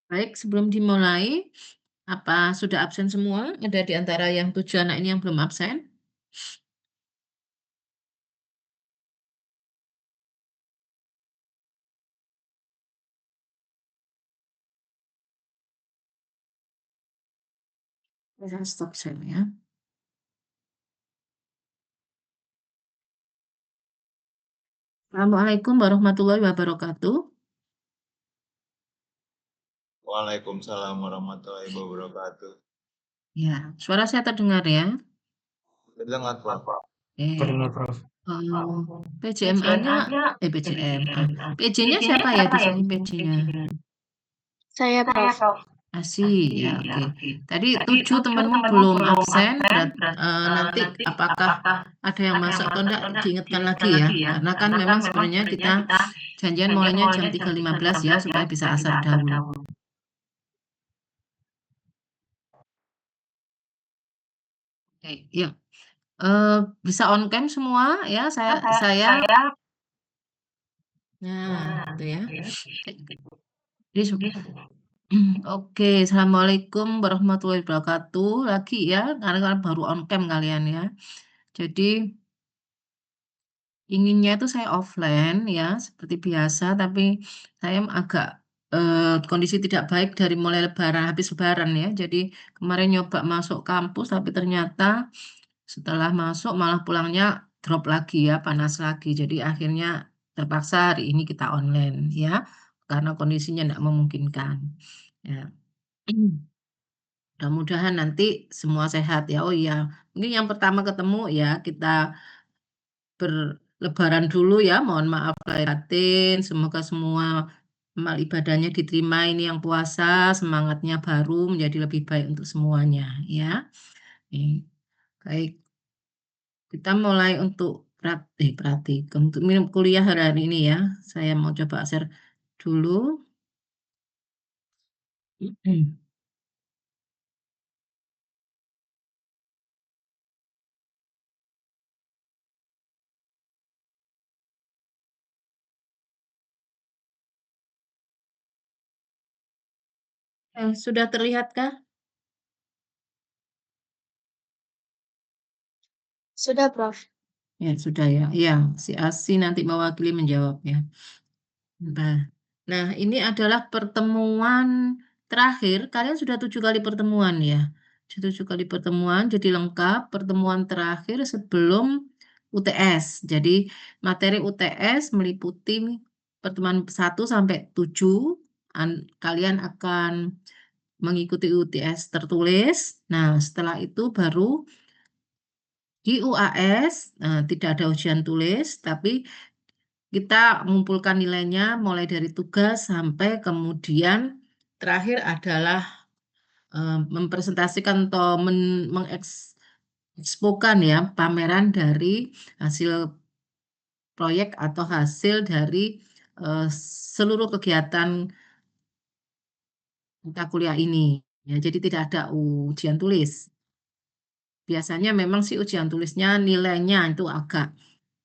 Baik, sebelum dimulai, apa sudah absen semua? Ada di antara yang 7 anak ini yang belum absen? Saya stop share ya. Assalamualaikum warahmatullahi wabarakatuh. Waalaikumsalam warahmatullahi wabarakatuh. Ya, suara saya terdengar ya? Terdengar, Prof. Terdengar, Prof. PJMA-nya, PJMA. PJ-nya siapa ya di sini PJ-nya? Saya, Prof. Asih, ya oke. Tadi 7 temanmu belum absen, nanti apakah ada yang masuk atau enggak diingatkan lagi ya? Karena kan memang sebenarnya kita janjian mulainya jam 3.15 ya, supaya bisa asar dahulu. Oke, yuk. Bisa on cam semua ya, saya. Nah, itu ya. Jadi, oke, Assalamualaikum warahmatullahi wabarakatuh. Lagi ya, karena baru on cam kalian ya. Jadi inginnya itu saya offline ya, seperti biasa, tapi saya agak kondisi tidak baik dari mulai lebaran, habis lebaran ya. Jadi kemarin nyoba masuk kampus, tapi ternyata setelah masuk malah pulangnya drop lagi ya, panas lagi. Jadi akhirnya terpaksa hari ini kita online ya, karena kondisinya tidak memungkinkan. Ya. Mudah-mudahan nanti semua sehat ya. Oh iya, mungkin yang pertama ketemu ya kita berlebaran dulu ya. Mohon maaf lahir batin. Semoga semua amal ibadahnya diterima, ini yang puasa, semangatnya baru menjadi lebih baik untuk semuanya ya. Baik, kita mulai untuk untuk minum kuliah hari ini ya. Saya mau coba share dulu. Sudah terlihatkah? Sudah, Prof. Ya, sudah ya. Ya, si Asi nanti mewakili menjawab ya. Nah, ini adalah pertemuan terakhir. Kalian sudah 7 kali pertemuan ya. 7 kali pertemuan, jadi lengkap pertemuan terakhir sebelum UTS. Jadi materi UTS meliputi pertemuan 1 sampai 7. Kalian akan mengikuti UTS tertulis. Nah, setelah itu baru di UAS, tidak ada ujian tulis, tapi kita mengumpulkan nilainya mulai dari tugas sampai kemudian terakhir adalah mempresentasikan atau mengekspokan ya pameran dari hasil proyek atau hasil dari seluruh kegiatan mata kuliah ini. Ya, jadi tidak ada ujian tulis. Biasanya memang sih ujian tulisnya nilainya itu agak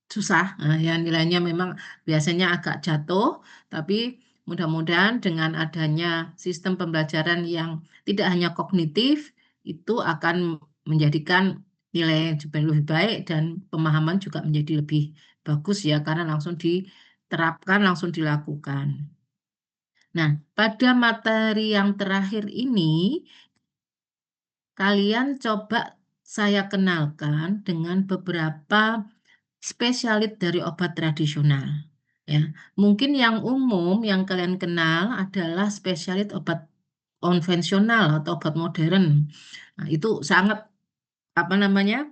susah, ya nilainya memang biasanya agak jatuh, tapi mudah-mudahan dengan adanya sistem pembelajaran yang tidak hanya kognitif, itu akan menjadikan nilai yang lebih baik dan pemahaman juga menjadi lebih bagus ya, karena langsung diterapkan, langsung dilakukan. Nah, pada materi yang terakhir ini, kalian coba saya kenalkan dengan beberapa spesialis dari obat tradisional. Ya, mungkin yang umum yang kalian kenal adalah spesialis obat konvensional atau obat modern. Nah, itu sangat apa namanya?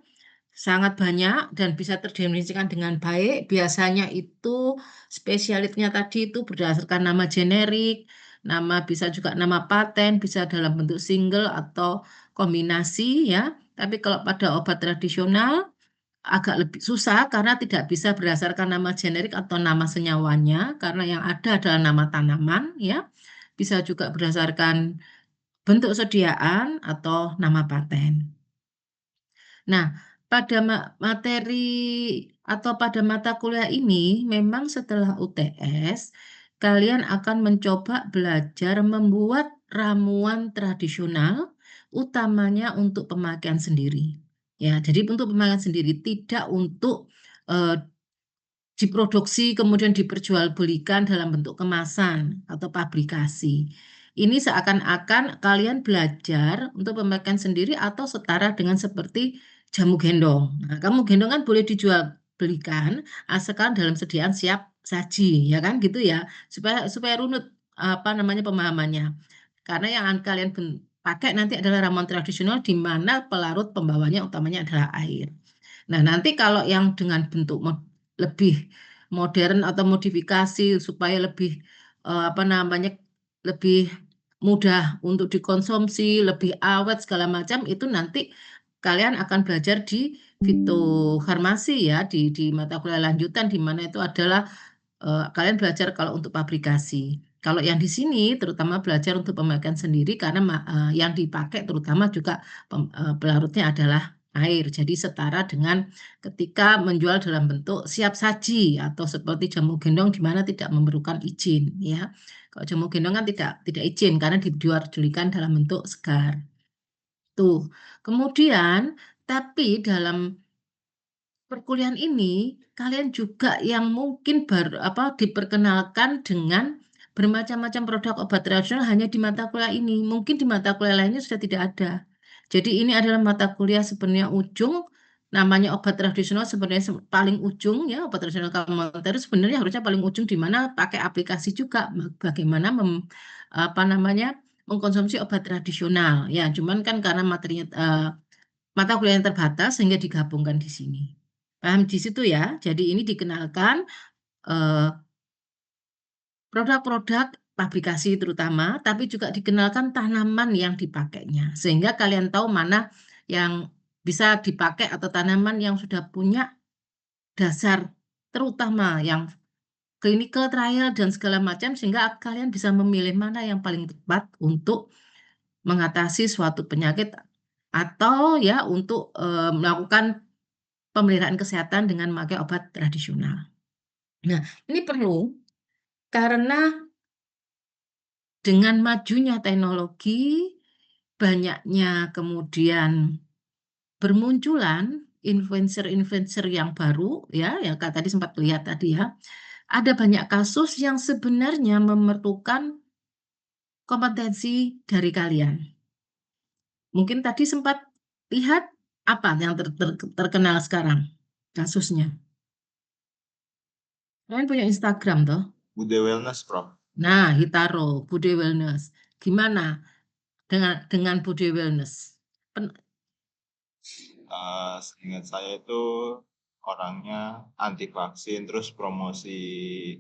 Sangat banyak dan bisa terdefinisikan dengan baik. Biasanya itu spesialisnya tadi itu berdasarkan nama generik, nama bisa juga nama paten, bisa dalam bentuk single atau kombinasi ya. Tapi kalau pada obat tradisional agak lebih susah karena tidak bisa berdasarkan nama generik atau nama senyawanya karena yang ada adalah nama tanaman ya. Bisa juga berdasarkan bentuk sediaan atau nama paten. Nah, pada materi atau pada mata kuliah ini memang setelah UTS kalian akan mencoba belajar membuat ramuan tradisional, utamanya untuk pemakaian sendiri. Ya, jadi untuk pemakaian sendiri, tidak untuk diproduksi kemudian diperjualbelikan dalam bentuk kemasan atau pabrikasi. Ini seakan-akan kalian belajar untuk pemakaian sendiri atau setara dengan seperti jamu gendong. Nah, kamu gendong kan boleh dijual belikan asalkan dalam sediaan siap saji, ya kan gitu ya. Supaya runut apa namanya pemahamannya. Karena yang kalian pakai nanti adalah ramuan tradisional di mana pelarut pembawanya utamanya adalah air. Nah, nanti kalau yang dengan bentuk lebih modern atau modifikasi supaya lebih apa namanya lebih mudah untuk dikonsumsi, lebih awet segala macam itu nanti kalian akan belajar di fitofarmasi ya di mata kuliah lanjutan di mana itu adalah kalian belajar kalau untuk pabrikasi. Kalau yang di sini terutama belajar untuk pemakaian sendiri karena yang dipakai terutama juga pelarutnya adalah air. Jadi setara dengan ketika menjual dalam bentuk siap saji atau seperti jamu gendong di mana tidak memerlukan izin ya. Kalau jamu gendong kan tidak izin karena dijual-julikan dalam bentuk segar. Tuh. Kemudian tapi dalam perkuliahan ini, kalian juga yang mungkin diperkenalkan dengan bermacam-macam produk obat tradisional hanya di mata kuliah ini. Mungkin di mata kuliah lainnya sudah tidak ada. Jadi ini adalah mata kuliah sebenarnya ujung, namanya obat tradisional sebenarnya paling ujung ya, obat tradisional komplementer sebenarnya harusnya paling ujung di mana pakai aplikasi juga bagaimana mengkonsumsi obat tradisional. Ya, cuman kan karena materinya mata kuliah yang terbatas sehingga digabungkan di sini. Paham di situ ya? Jadi ini dikenalkan produk-produk pabrikasi terutama, tapi juga dikenalkan tanaman yang dipakainya. Sehingga kalian tahu mana yang bisa dipakai atau tanaman yang sudah punya dasar terutama yang clinical trial dan segala macam sehingga kalian bisa memilih mana yang paling tepat untuk mengatasi suatu penyakit atau ya untuk melakukan pemeliharaan kesehatan dengan memakai obat tradisional. Nah, ini perlu karena dengan majunya teknologi, banyaknya kemudian bermunculan influencer-influencer yang baru, ya, yang tadi sempat lihat tadi ya, ada banyak kasus yang sebenarnya memerlukan kompetensi dari kalian. Mungkin tadi sempat lihat apa yang terkenal sekarang kasusnya. Kalian punya Instagram toh? Bude Wellness, Prof. Nah, Hitaro, Bude Wellness. Gimana dengan Bude Wellness? Seingat saya itu orangnya anti vaksin, terus promosi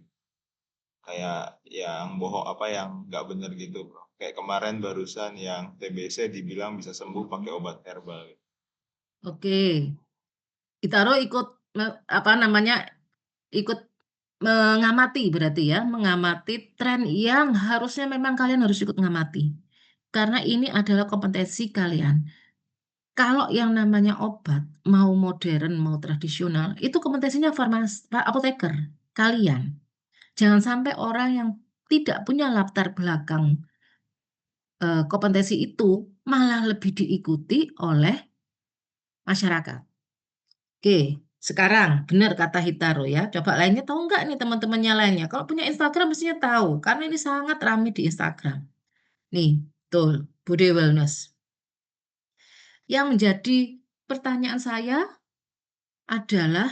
kayak yang bohong yang nggak bener gitu, Prof. Kayak kemarin barusan yang TBC dibilang bisa sembuh pakai obat herbal. Oke, Hitaro ikut ikut mengamati berarti ya, mengamati tren yang harusnya memang kalian harus ikut mengamati. Karena ini adalah kompetensi kalian. Kalau yang namanya obat, mau modern, mau tradisional, itu kompetensinya apoteker, kalian. Jangan sampai orang yang tidak punya latar belakang kompetensi itu malah lebih diikuti oleh masyarakat. Oke, sekarang benar kata Hitaro ya. Coba lainnya tahu nggak nih teman-temannya lainnya? Kalau punya Instagram mestinya tahu, karena ini sangat ramai di Instagram. Nih, betul, Bude Wellness. Yang menjadi pertanyaan saya adalah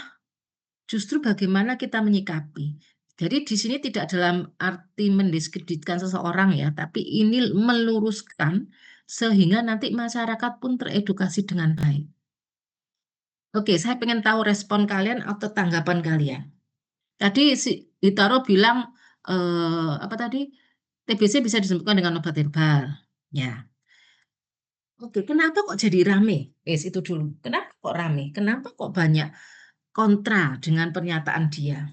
justru bagaimana kita menyikapi. Jadi di sini tidak dalam arti mendiskreditkan seseorang ya, tapi ini meluruskan sehingga nanti masyarakat pun teredukasi dengan baik. Oke, saya pengen tahu respon kalian atau tanggapan kalian. Tadi si Hitaro bilang apa tadi? TBC bisa disembuhkan dengan obat herbal. Ya. Oke, kenapa kok jadi rame? Itu dulu. Kenapa kok rame? Kenapa kok banyak kontra dengan pernyataan dia?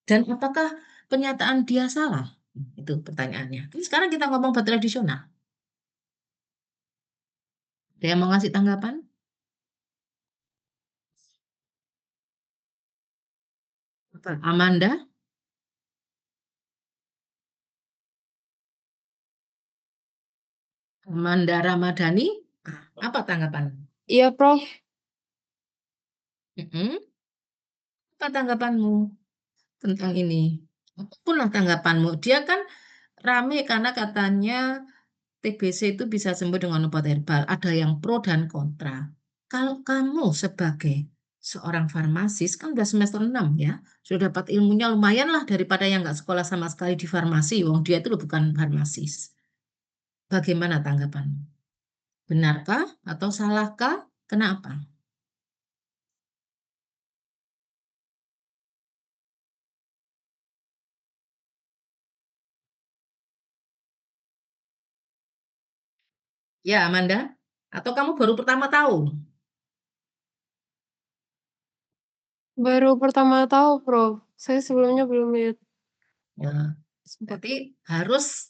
Dan apakah pernyataan dia salah? Itu pertanyaannya. Terus sekarang kita ngomong obat tradisional. Ada yang mau ngasih tanggapan? Amanda? Amanda Ramadhani, apa tanggapanmu? Iya, Prof. Mm-mm. Apa tanggapanmu tentang ini? Apapunlah tanggapanmu. Dia kan rame karena katanya TBC itu bisa sembuh dengan obat herbal. Ada yang pro dan kontra. Kalau kamu sebagai seorang farmasis, kan udah semester 6 ya, sudah dapat ilmunya lumayan lah daripada yang nggak sekolah sama sekali di farmasi. Wong dia itu bukan farmasis. Bagaimana tanggapanmu? Benarkah atau salahkah? Kenapa? Ya, Amanda? Atau kamu baru pertama tahu? Baru pertama tahu, Prof. Saya sebelumnya belum lihat Ya, sempat. berarti harus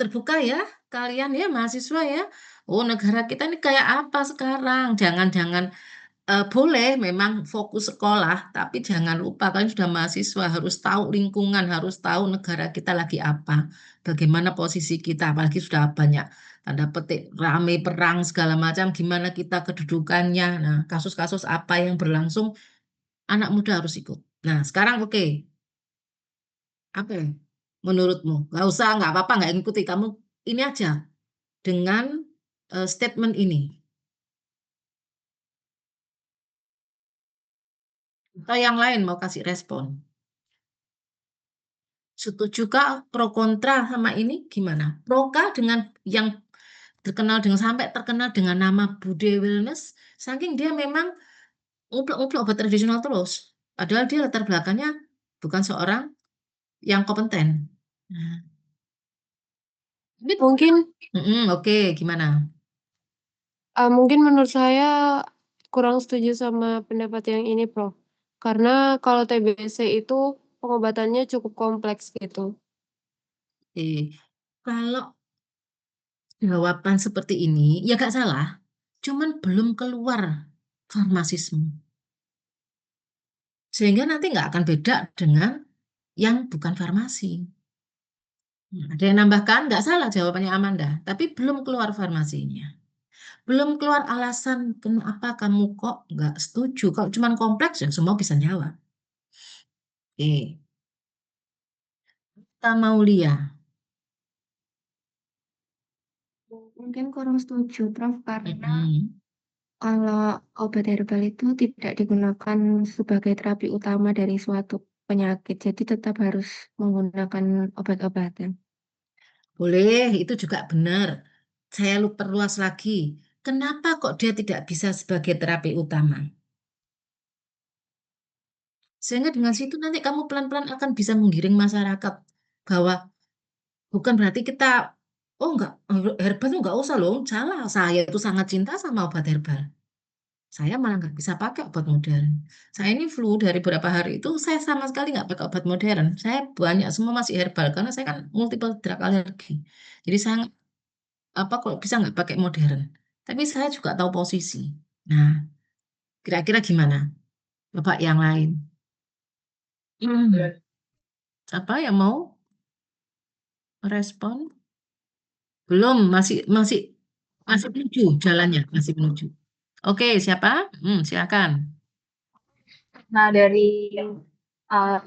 terbuka ya kalian ya mahasiswa ya. Oh, negara kita ini kayak apa sekarang? Jangan-jangan boleh memang fokus sekolah, tapi jangan lupa kalian sudah mahasiswa harus tahu lingkungan, harus tahu negara kita lagi apa, bagaimana posisi kita, apalagi sudah banyak tanda petik rame perang segala macam, gimana kita kedudukannya. Nah, kasus-kasus apa yang berlangsung, anak muda harus ikut. Nah, sekarang oke, apa ya menurutmu? Nggak usah, nggak apa-apa, nggak ikuti. Kamu ini aja dengan statement ini. Atau yang lain mau kasih respon. Setuju kah pro kontra sama ini gimana? Pro kah dengan yang terkenal dengan sampai terkenal dengan nama Bude Wellness, saking dia memang nguplek-nguplek obat tradisional terus. Padahal dia latar belakangnya bukan seorang yang kompeten. Nah, tapi- Mungkin oke, gimana? mungkin menurut saya kurang setuju sama pendapat yang ini, Prof. Karena kalau TBC itu pengobatannya cukup kompleks gitu. Kalau jawaban seperti ini, ya gak salah, cuman belum keluar farmasisme. Sehingga nanti nggak akan beda dengan yang bukan farmasi. Ada yang nambahkan, nggak salah jawabannya Amanda, tapi belum keluar farmasinya. Belum keluar alasan kenapa kamu kok nggak setuju. Kalau cuma kompleks ya semua bisa jawab. Oke, kita mau lihat. Mungkin kurang setuju, Prof, karena Mm-mm. kalau obat herbal itu tidak digunakan sebagai terapi utama dari suatu penyakit, jadi tetap harus menggunakan obat-obatan. Boleh, itu juga benar. Saya perluas lagi. Kenapa kok dia tidak bisa sebagai terapi utama? Sehingga dengan situ nanti kamu pelan-pelan akan bisa menggiring masyarakat bahwa bukan berarti kita, oh enggak, herbal tuh enggak usah loh, salah. Saya itu sangat cinta sama obat herbal. Saya malah nggak bisa pakai obat modern. Saya ini flu dari beberapa hari itu, saya sama sekali nggak pakai obat modern. Saya banyak semua masih herbal, karena saya kan multiple drug allergi. Jadi saya apa kalau bisa nggak pakai modern. Tapi saya juga tahu posisi. Nah, kira-kira gimana? Bapak yang lain. Hmm, apa yang mau respon? Belum, masih masih masih menuju jalannya, masih menuju. Oke, siapa? Silakan. Nah, dari uh,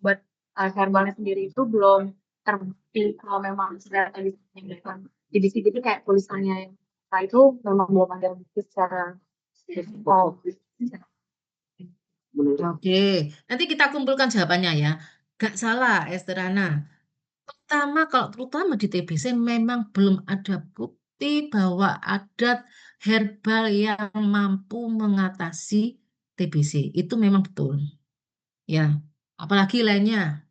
buat herbalnya sendiri itu belum terbukti kalau memang ternyata bisa menyembuhkan. Jadi sih jadi kayak tulisannya yang itu memang belum ada bukti secara oh, Oke, nanti kita kumpulkan jawabannya ya. Gak salah, Esterana. Pertama, kalau terutama di TBC memang belum ada bukti bahwa ada herbal yang mampu mengatasi TBC. Itu memang betul. Ya, apalagi lainnya.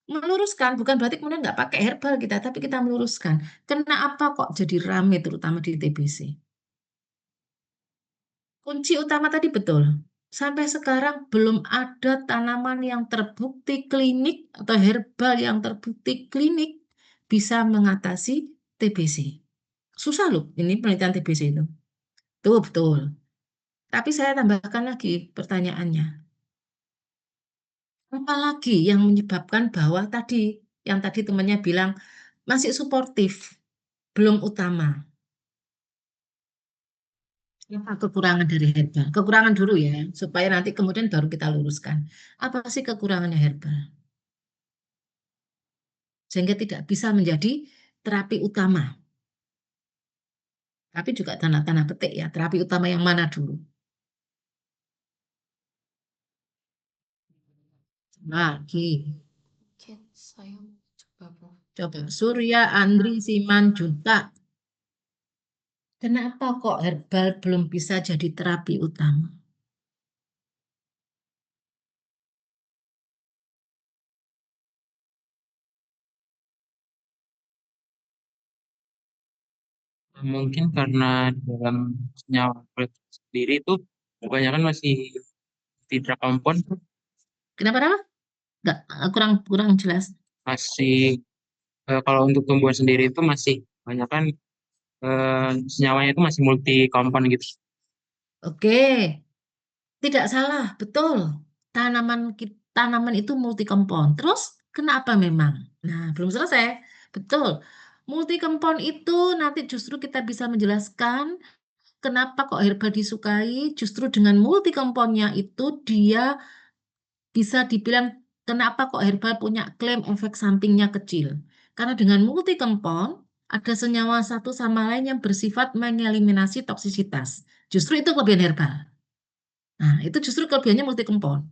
Meluruskan, bukan berarti kemudian nggak pakai herbal kita, tapi kita meluruskan. Kenapa kok jadi rame terutama di TBC? Kunci utama tadi betul. Sampai sekarang belum ada tanaman yang terbukti klinik atau herbal yang terbukti klinik bisa mengatasi TBC. Susah loh ini penelitian TBC itu. Tuh betul. Tapi saya tambahkan lagi pertanyaannya. Apa lagi yang menyebabkan bahwa tadi, yang tadi temannya bilang masih suportif. belum utama. Apa kekurangan dari herbal? Kekurangan dulu ya, supaya nanti kemudian baru kita luruskan. Apa sih kekurangannya herbal? Sehingga tidak bisa menjadi terapi utama. Tapi juga tanda-tanda petik ya, terapi utama yang mana dulu? Lagi. Mungkin saya coba, Prof. Coba Surya Andri Simanjuntak. Kenapa kok herbal belum bisa jadi terapi utama? Mungkin karena dalam senyawa kulit sendiri itu kebanyakan masih tidak kompon, Kenapa? Nggak, kurang kurang jelas. masih kalau untuk tumbuhan sendiri itu masih kebanyakan senyawanya itu masih multi kompon gitu. Oke, tidak salah, betul. Tanaman itu multikompon. Terus kenapa memang? Nah, belum selesai. Betul. Multikompon itu nanti justru kita bisa menjelaskan kenapa kok herbal disukai. Justru dengan multikomponnya itu dia bisa dibilang kenapa kok herbal punya klaim efek sampingnya kecil. Karena dengan multikompon ada senyawa satu sama lain yang bersifat mengeliminasi toksisitas. Justru itu kelebihan herbal. Nah, itu justru kelebihannya multikompon.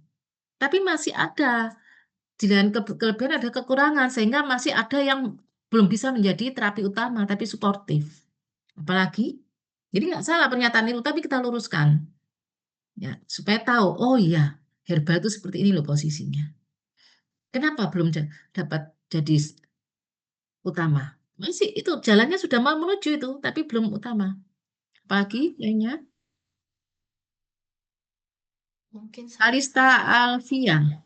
Tapi masih ada, di lain kelebihan ada kekurangan, sehingga masih ada yang belum bisa menjadi terapi utama, tapi suportif. Apalagi, jadi nggak salah pernyataan itu, tapi kita luruskan. Ya, supaya tahu, oh iya, herbal itu seperti ini loh posisinya. Kenapa belum dapat jadi utama? Masih itu jalannya sudah mau menuju itu, tapi belum utama. Apalagi lainnya, Mungkin saya Kalista Alfia.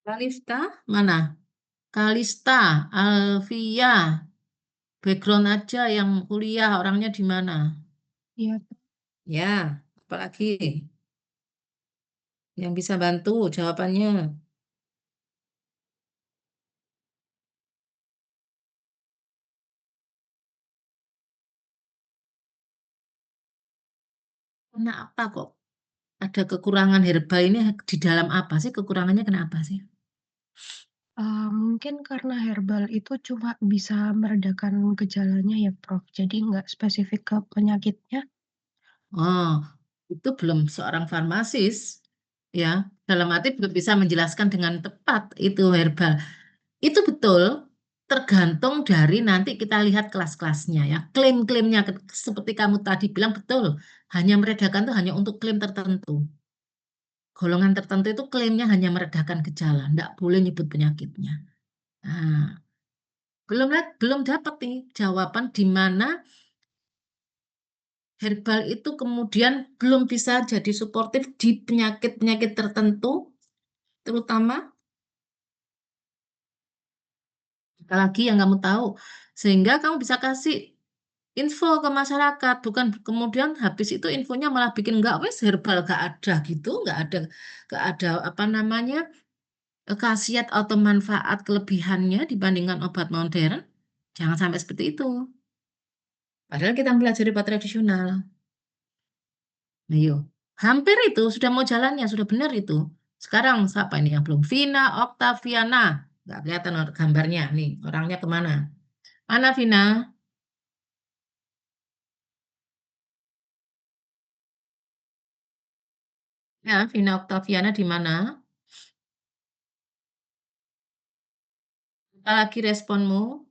Kalista mana? Kalista Alfia. Background aja yang kuliah, orangnya di mana? Iya. Ya, apalagi yang bisa bantu jawabannya. Kenapa kok ada kekurangan herbal ini di dalam apa sih? Kekurangannya kenapa sih? Mungkin karena herbal itu cuma bisa meredakan gejalanya ya, Prof. Jadi nggak spesifik ke penyakitnya. Oh, itu belum seorang farmasis, ya. Dalam arti belum bisa menjelaskan dengan tepat itu herbal. Itu betul, tergantung dari nanti kita lihat kelas-kelasnya ya. Klaim-klaimnya seperti kamu tadi bilang betul, hanya meredakan itu hanya untuk klaim tertentu. Golongan tertentu itu klaimnya hanya meredakan gejala, tidak boleh nyebut penyakitnya. Nah, belum dapat nih jawaban di mana herbal itu kemudian belum bisa jadi suportif di penyakit-penyakit tertentu, terutama apalagi yang kamu tahu, sehingga kamu bisa kasih info ke masyarakat, bukan kemudian habis itu infonya malah bikin nggak wes herbal nggak ada gitu, nggak ada apa namanya khasiat atau manfaat kelebihannya dibandingkan obat modern. Jangan sampai seperti itu. Padahal kita mempelajari obat tradisional. Ayo, hampir itu sudah mau jalannya, sudah benar itu. Sekarang siapa ini yang belum? Vina Oktaviana. Nggak kelihatan gambarnya. Nih, orangnya kemana? Mana Vina? Ya, Vina Oktaviana di mana? Apa lagi responmu?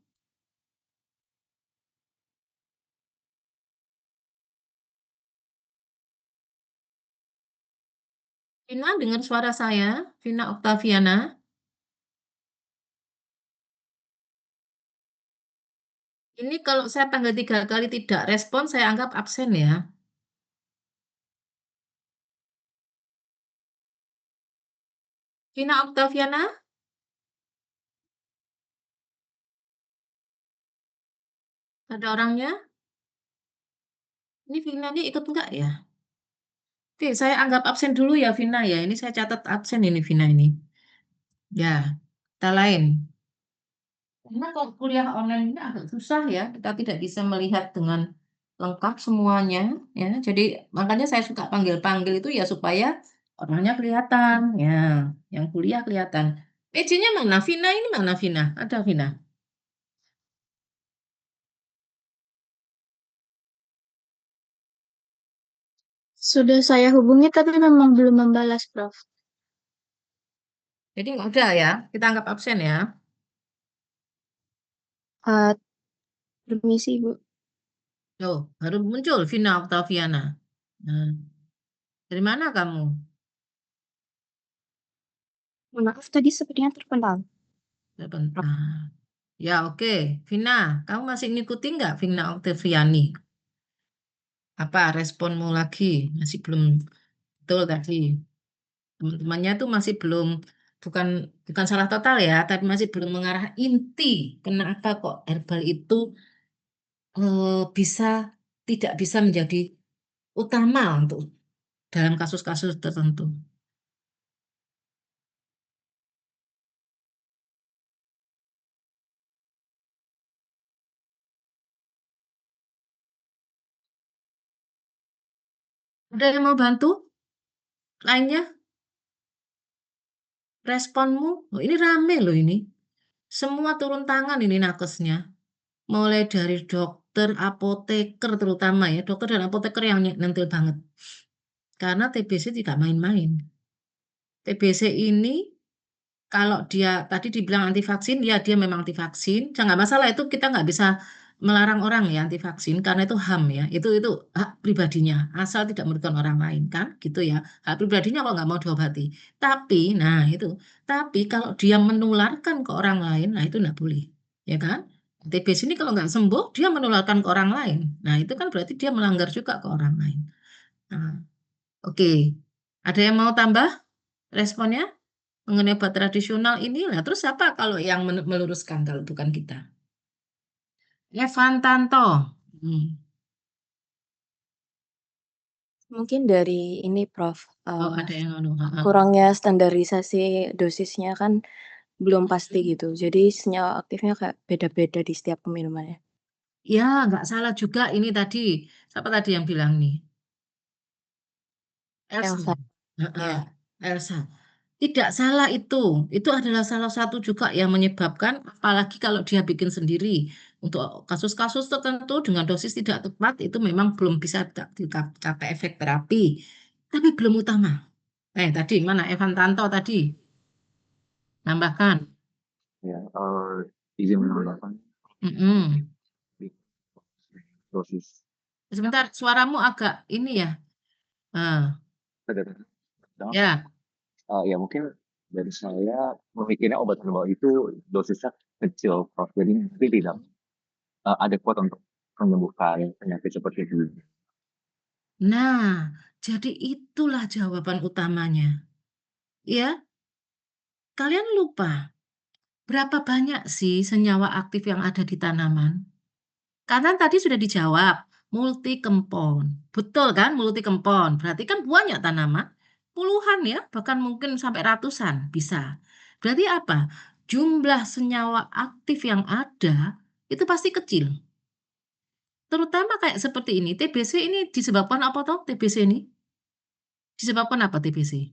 Vina, dengar suara saya? Vina Oktaviana. Ini kalau saya tanggal 3 kali tidak respon, saya anggap absen ya. Vina Oktaviana, ada orangnya? Ini Vina ini ikut enggak ya? Oke, saya anggap absen dulu ya Vina ya. Ini saya catat absen ini Vina ini. Ya, Kata lain. Karena kalau kuliah online ini agak susah ya, kita tidak bisa melihat dengan lengkap semuanya ya. Jadi makanya saya suka panggil-panggil itu ya supaya orangnya kelihatan ya, yang kuliah kelihatan. PJ-nya mana? Vina ini mana Vina? Ada Vina? Sudah saya hubungi tapi memang belum membalas, Prof. Jadi nggak ada ya, kita anggap absen ya. Permisi, Bu. Oh, baru muncul Vina Oktaviana. Nah, dari mana kamu? Maaf, tadi sepertinya terpental. Sebentar. Ya oke, Vina, kamu masih ngikuti nggak Vina Oktaviani? Apa responmu lagi? Masih belum betul tadi. Teman-temannya tuh masih belum, bukan bukan salah total ya, tapi masih belum mengarah inti. Kenapa kok herbal itu bisa tidak bisa menjadi utama untuk dalam kasus-kasus tertentu. Ada yang mau bantu? Lainnya? Responmu? Oh, ini rame loh ini. Semua turun tangan ini nakesnya. Mulai dari dokter, apoteker terutama ya. Dokter dan apoteker yang nentil banget. Karena TBC tidak main-main. TBC ini kalau dia tadi dibilang anti vaksin, ya dia memang anti vaksin. Jangan masalah itu kita nggak bisa melarang orang ya anti vaksin karena itu HAM ya. Itu hak pribadinya asal tidak merugikan orang lain kan gitu ya. Hak pribadinya kalau nggak mau diobati. Tapi nah itu. Tapi kalau dia menularkan ke orang lain, nah itu nggak boleh. Ya kan? TBC ini kalau nggak sembuh dia menularkan ke orang lain. Nah itu kan berarti dia melanggar juga ke orang lain. Nah, oke. Ada yang mau tambah responnya? Mengenai obat tradisional ini lah. Terus siapa kalau yang meluruskan kalau bukan kita? Evan Tanto. Mungkin dari ini, Prof. Oh, ada yang Kurangnya standarisasi dosisnya kan belum pasti gitu. Jadi senyawa aktifnya kayak beda-beda di setiap peminumannya. Ya, nggak salah juga ini tadi. Siapa tadi yang bilang nih? Elsa. Ya. Elsa. Tidak salah itu. Itu adalah salah satu juga yang menyebabkan, apalagi kalau dia bikin sendiri. Untuk kasus-kasus tertentu dengan dosis tidak tepat, itu memang belum bisa dicapai efek terapi. Tapi belum utama. Tadi mana Evan Tanto tadi? Nambahkan. Ya, izin menambahkan dosis. Sebentar, suaramu agak ini ya. Ya. Ya mungkin dari saya memikirnya obat herbal itu dosisnya kecil, Prof. Jadi mungkin tidak adekuat untuk menyembuhkan penyakit seperti itu. Nah, jadi itulah jawaban utamanya. Ya, kalian lupa berapa banyak sih senyawa aktif yang ada di tanaman? Karena tadi sudah dijawab, multikempon. Betul kan, multikempon. Berarti kan banyak tanaman, puluhan ya, bahkan mungkin sampai ratusan bisa. Berarti apa? Jumlah senyawa aktif yang ada itu pasti kecil. Terutama kayak seperti ini, TBC ini disebabkan apa toh TBC ini? Disebabkan apa TBC?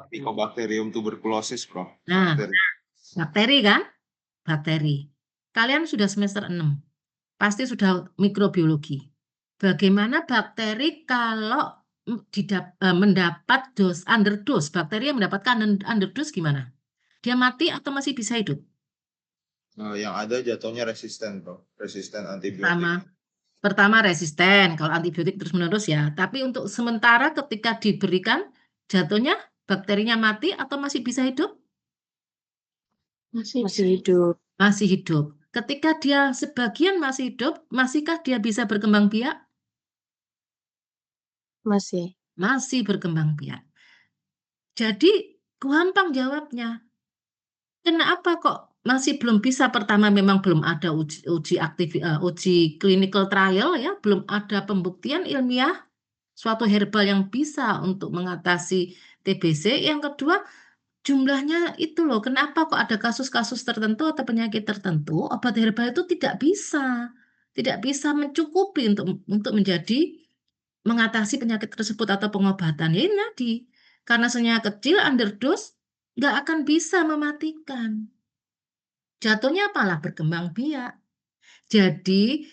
Mycobacterium tuberculosis, Prof. Nah, bakteri kan? Bakteri. Kalian sudah semester 6. Pasti sudah mikrobiologi. Bagaimana bakteri kalau mendapat underdose? Bakteri yang mendapatkan underdose gimana? Dia mati atau masih bisa hidup? Yang ada jatuhnya resisten, Prof. Resisten antibiotik. Pertama resisten kalau antibiotik terus-menerus ya. Tapi untuk sementara ketika diberikan jatuhnya bakterinya mati atau masih bisa hidup? Masih hidup. Masih hidup. Ketika dia sebagian masih hidup, masihkah dia bisa berkembang biak? Masih. Masih berkembang biak. Jadi gampang jawabnya. Kenapa kok masih belum bisa? Pertama memang belum ada uji clinical trial ya, belum ada pembuktian ilmiah suatu herbal yang bisa untuk mengatasi TBC. Yang kedua, jumlahnya itu loh, kenapa kok ada kasus-kasus tertentu atau penyakit tertentu obat herbal itu tidak bisa mencukupi untuk mengatasi penyakit tersebut atau pengobatan. Ya ini tadi, karena senyawa kecil, underdose, nggak akan bisa mematikan. Jatuhnya apalah berkembang biak. Jadi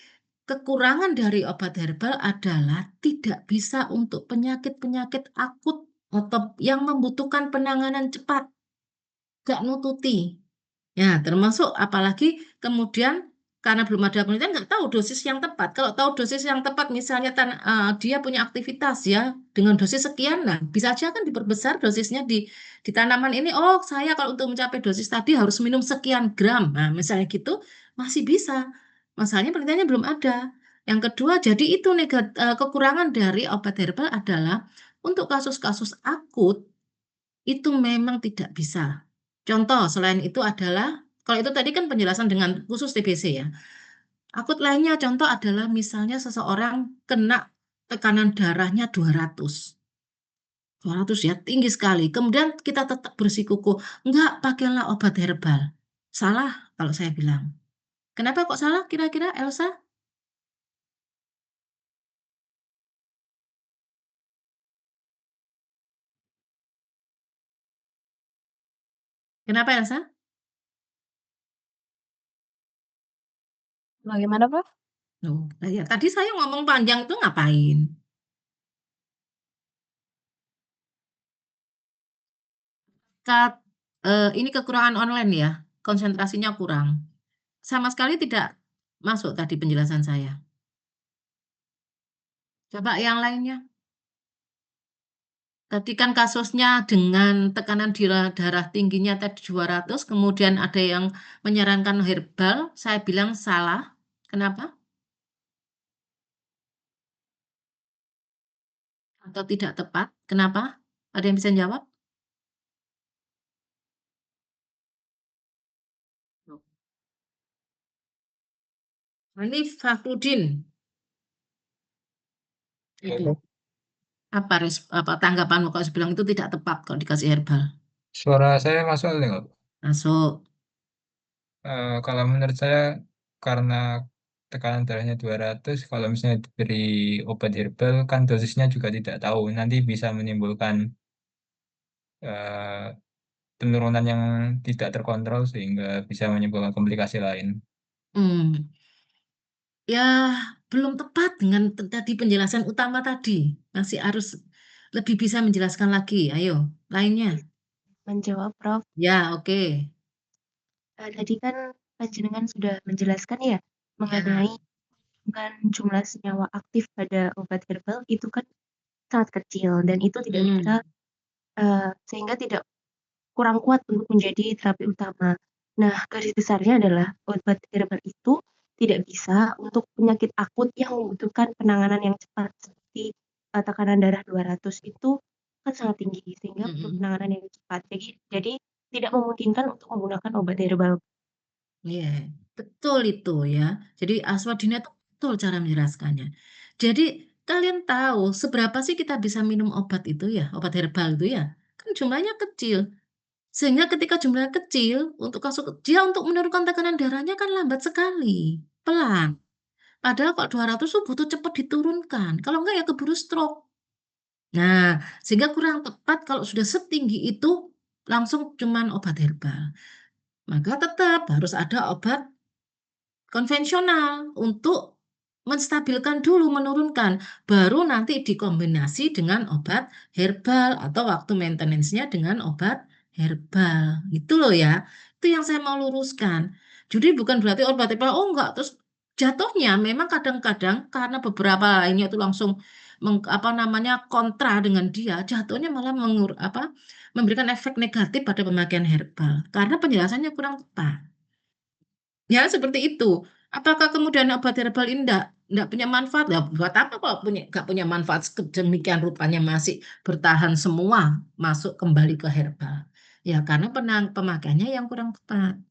kekurangan dari obat herbal adalah tidak bisa untuk penyakit-penyakit akut atau yang membutuhkan penanganan cepat. Nggak nututi. Ya, termasuk apalagi kemudian karena belum ada penelitian nggak tahu dosis yang tepat. Kalau tahu dosis yang tepat, misalnya dia punya aktivitas ya dengan dosis sekian, nah bisa aja kan diperbesar dosisnya di tanaman ini. Oh, saya kalau untuk mencapai dosis tadi harus minum sekian gram. Nah, misalnya gitu masih bisa. Masalahnya penelitiannya belum ada. Yang kedua, jadi itu kekurangan dari obat herbal adalah untuk kasus-kasus akut itu memang tidak bisa. Contoh selain itu adalah, kalau itu tadi kan penjelasan dengan khusus TBC ya. Akut lainnya contoh adalah misalnya seseorang kena tekanan darahnya 200. 200 ya, tinggi sekali. Kemudian kita tetap bersikukuh, enggak pakailah obat herbal. Salah kalau saya bilang. Kenapa kok salah kira-kira Elsa? Kenapa Elsa? Bagaimana, Prof? Oh, ya, tadi saya ngomong panjang itu ngapain? Ini kekurangan online ya, konsentrasinya kurang. Sama sekali tidak masuk tadi penjelasan saya. Coba yang lainnya. Tadi kan kasusnya dengan tekanan darah tingginya tadi 200, kemudian ada yang menyarankan herbal, saya bilang salah. Kenapa? Atau tidak tepat? Kenapa? Ada yang bisa jawab? Ini Fakhrudin. Itu. Apa tanggapanmu kalau bilang itu tidak tepat kalau dikasih herbal? Suara saya masuk nggak? Masuk. Kalau menurut saya karena tekanan darahnya 200, kalau misalnya diberi obat herbal kan dosisnya juga tidak tahu. Nanti bisa menimbulkan eh, penurunan yang tidak terkontrol sehingga bisa menimbulkan komplikasi lain. Hmm. Ya, belum tepat dengan tadi penjelasan utama tadi. Masih harus lebih bisa menjelaskan lagi. Ayo, lainnya. Menjawab, Prof. Ya, oke. Tadi kan panjenengan sudah menjelaskan ya mengenai bukan jumlah senyawa aktif pada obat herbal itu kan sangat kecil dan itu tidak bisa sehingga tidak kurang kuat untuk menjadi terapi utama. Nah, garis besarnya adalah obat herbal itu tidak bisa untuk penyakit akut yang membutuhkan penanganan yang cepat seperti tekanan darah 200 itu kan sangat tinggi sehingga butuh penanganan yang cepat. Jadi tidak memungkinkan untuk menggunakan obat herbal. Iya, betul itu ya. Jadi Aswadina itu betul cara menjelaskannya. Jadi kalian tahu seberapa sih kita bisa minum obat itu ya, obat herbal itu ya? Kan jumlahnya kecil. Sehingga ketika jumlahnya kecil, untuk kasus dia untuk menurunkan tekanan darahnya kan lambat sekali, pelan. Padahal kok 200 tuh butuh cepat diturunkan, kalau enggak ya keburu stroke. Nah, sehingga kurang tepat kalau sudah setinggi itu langsung cuman obat herbal. Maka tetap harus ada obat konvensional untuk menstabilkan dulu, menurunkan. Baru nanti dikombinasi dengan obat herbal atau waktu maintenance-nya dengan obat herbal. Gitu loh ya. Itu yang saya mau luruskan. Jadi bukan berarti obat herbal, oh enggak. Terus jatuhnya memang kadang-kadang karena beberapa lainnya itu langsung kontra dengan dia, jatuhnya malah memberikan efek negatif pada pemakaian herbal. Karena penjelasannya kurang tepat. Ya, seperti itu. Apakah kemudian obat herbal ini enggak punya manfaat? Ya, buat apa kalau nggak punya manfaat sedemikian rupanya masih bertahan semua masuk kembali ke herbal. Ya, karena pemakaiannya yang kurang tepat.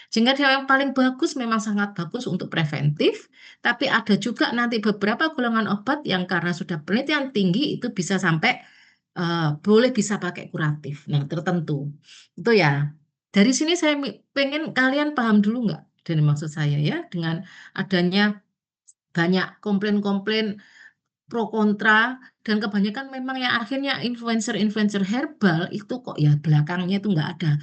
Sehingga yang paling bagus memang sangat bagus untuk preventif, tapi ada juga nanti beberapa golongan obat yang karena sudah penelitian tinggi itu bisa sampai boleh bisa pakai kuratif. Nah, tertentu. Itu ya. Dari sini saya pengen kalian paham dulu nggak dari maksud saya ya, dengan adanya banyak komplain-komplain pro kontra dan kebanyakan memang yang akhirnya influencer-influencer herbal itu kok ya belakangnya itu nggak ada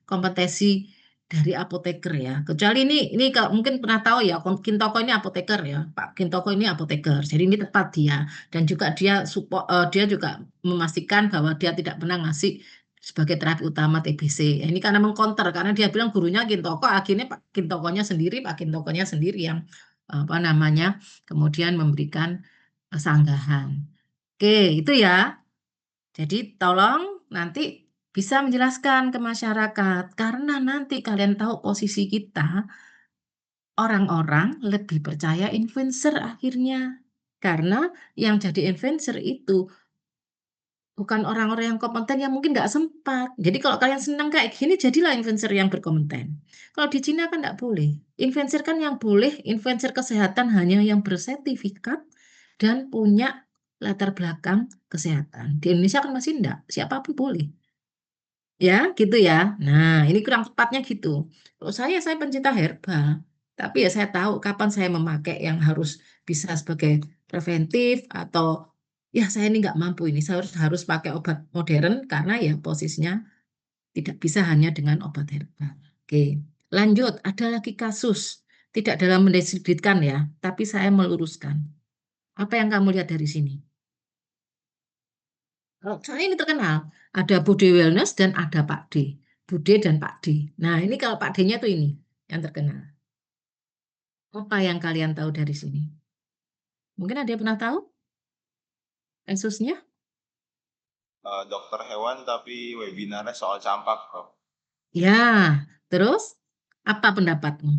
kompetensi dari apoteker ya. Kecuali ini kalau mungkin pernah tahu ya, Kintoko ini apoteker ya, Pak Kintoko ini apoteker. Jadi ini tepat dia dan juga dia support, dia juga memastikan bahwa dia tidak pernah ngasih sebagai terapi utama TBC. Ya, ini karena mengcounter karena dia bilang gurunya Kintoko, akhirnya Pak Kintokonya sendiri yang apa namanya kemudian memberikan sanggahan. Oke, itu ya. Jadi tolong nanti bisa menjelaskan ke masyarakat karena nanti kalian tahu posisi kita, orang-orang lebih percaya influencer akhirnya. Karena yang jadi influencer itu bukan orang-orang yang kompeten yang mungkin nggak sempat. Jadi kalau kalian senang kayak gini, jadilah influencer yang berkompeten. Kalau di Cina kan nggak boleh. Influencer kan yang boleh, influencer kesehatan hanya yang bersertifikat dan punya latar belakang kesehatan. Di Indonesia kan masih enggak, siapapun boleh. Ya, gitu ya. Nah, ini kurang tepatnya gitu. Kalau saya pencinta herbal. Tapi ya saya tahu kapan saya memakai yang harus bisa sebagai preventif atau ya saya ini nggak mampu ini. Saya harus pakai obat modern karena ya posisinya tidak bisa hanya dengan obat herbal. Oke, lanjut. Ada lagi kasus. Tidak dalam mendiskreditkan ya, tapi saya meluruskan. Apa yang kamu lihat dari sini? Soalnya ini terkenal. Ada Bude Wellness dan ada Pak D. Bude dan Pak D. Nah, ini kalau Pak D-nya tuh ini yang terkenal. Apa yang kalian tahu dari sini? Mungkin ada yang pernah tahu kasusnya? Dokter hewan tapi webinarnya soal campak, Prof. Ya, terus apa pendapatmu?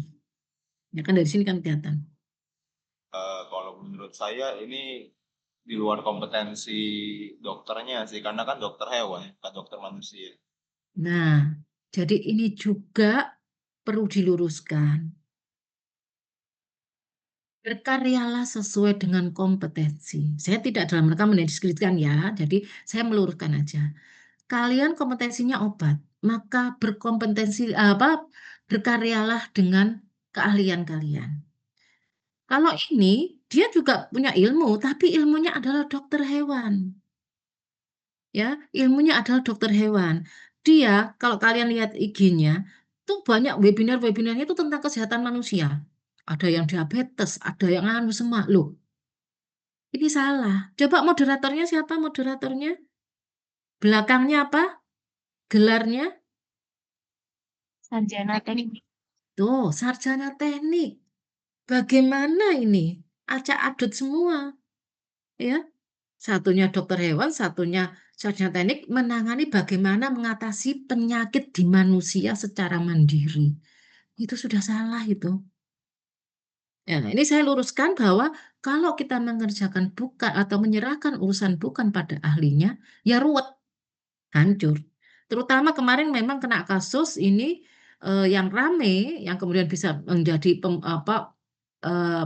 Ya kan dari sini kan kelihatan. Kalau menurut saya ini di luar kompetensi dokternya sih, karena kan dokter hewan, bukan dokter manusia. Nah, jadi ini juga perlu diluruskan. Berkaryalah sesuai dengan kompetensi. Saya tidak dalam rangka mendiskreditkan ya, jadi saya meluruskan aja. Kalian kompetensinya obat, maka berkaryalah dengan keahlian kalian. Kalau ini dia juga punya ilmu, tapi ilmunya adalah dokter hewan. Ya, ilmunya adalah dokter hewan. Dia kalau kalian lihat IG-nya, tuh banyak webinar-webinarnya itu tentang kesehatan manusia. Ada yang diabetes, ada yang anu semua. Loh, ini salah. Coba moderatornya siapa moderatornya? Belakangnya apa? Gelarnya? Sarjana teknik. Tuh, sarjana teknik. Bagaimana ini? Acak adut semua. Ya, satunya dokter hewan, satunya sarjana teknik menangani bagaimana mengatasi penyakit di manusia secara mandiri. Itu sudah salah itu. Ya, ini saya luruskan bahwa kalau kita mengerjakan bukan atau menyerahkan urusan bukan pada ahlinya, ya ruwet, hancur. Terutama kemarin memang kena kasus ini yang rame, yang kemudian bisa menjadi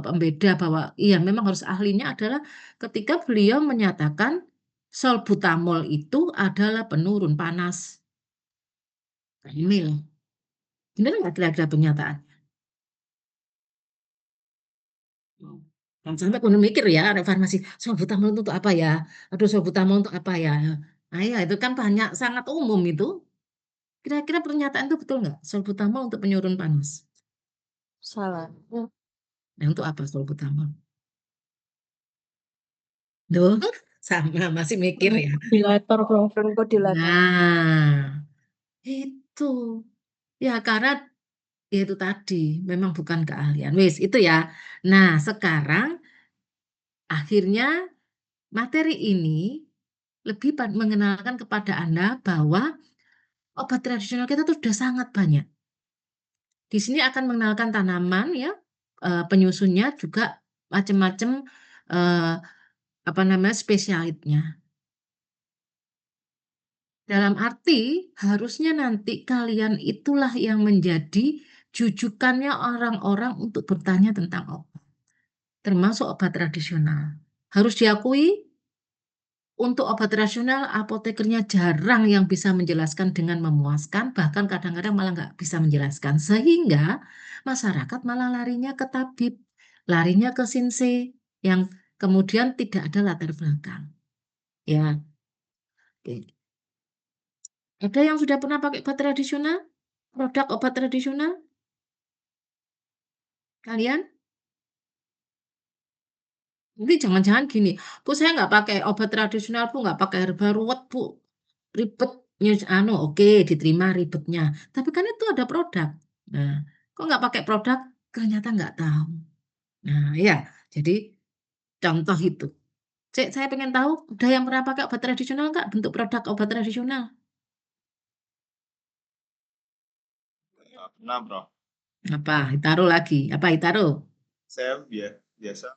pembeda bahwa iya memang harus ahlinya adalah ketika beliau menyatakan salbutamol itu adalah penurun panas. Nah, ini loh. Benar nggak kira-kira pernyataan? Jangan sampai kemudian mikir ya, ada farmasi, salbutamol itu untuk apa ya? Aduh, salbutamol untuk apa ya? Nah, ya itu kan banyak, sangat umum itu. Kira-kira pernyataan itu betul nggak? Salbutamol untuk penyurun panas. Salah. Nah, untuk apa salbutamol? Duh, sama, masih mikir ya. Ventilator, Prof. Bronchodilator. Nah, itu. Ya, karena ya itu tadi, memang bukan keahlian. Wis, itu ya. Nah, sekarang akhirnya materi ini lebih mengenalkan kepada Anda bahwa obat tradisional kita tuh sudah sangat banyak. Di sini akan mengenalkan tanaman ya, penyusunnya juga macam-macam apa namanya spesialitnya. Dalam arti harusnya nanti kalian itulah yang menjadi jujukannya orang-orang untuk bertanya tentang obat, termasuk obat tradisional. Harus diakui Untuk obat rasional, apotekernya jarang yang bisa menjelaskan dengan memuaskan, bahkan kadang-kadang malah nggak bisa menjelaskan. Sehingga masyarakat malah larinya ke tabib, larinya ke sinse, yang kemudian tidak ada latar belakang. Ya, oke. Ada yang sudah pernah pakai obat tradisional? Produk obat tradisional? Kalian? Nanti jangan-jangan gini, Bu saya nggak pakai obat tradisional, Bu nggak pakai herba ruwet, Bu. Ribet, oke diterima ribetnya. Tapi kan itu ada produk. Nah, kok nggak pakai produk? Ternyata nggak tahu. Nah, ya, jadi contoh itu. Saya pengen tahu, ada yang pernah pakai obat tradisional nggak? Bentuk produk obat tradisional? Pernah, Bro. Apa? Hitaru lagi. Apa Hitaru? Saya biasa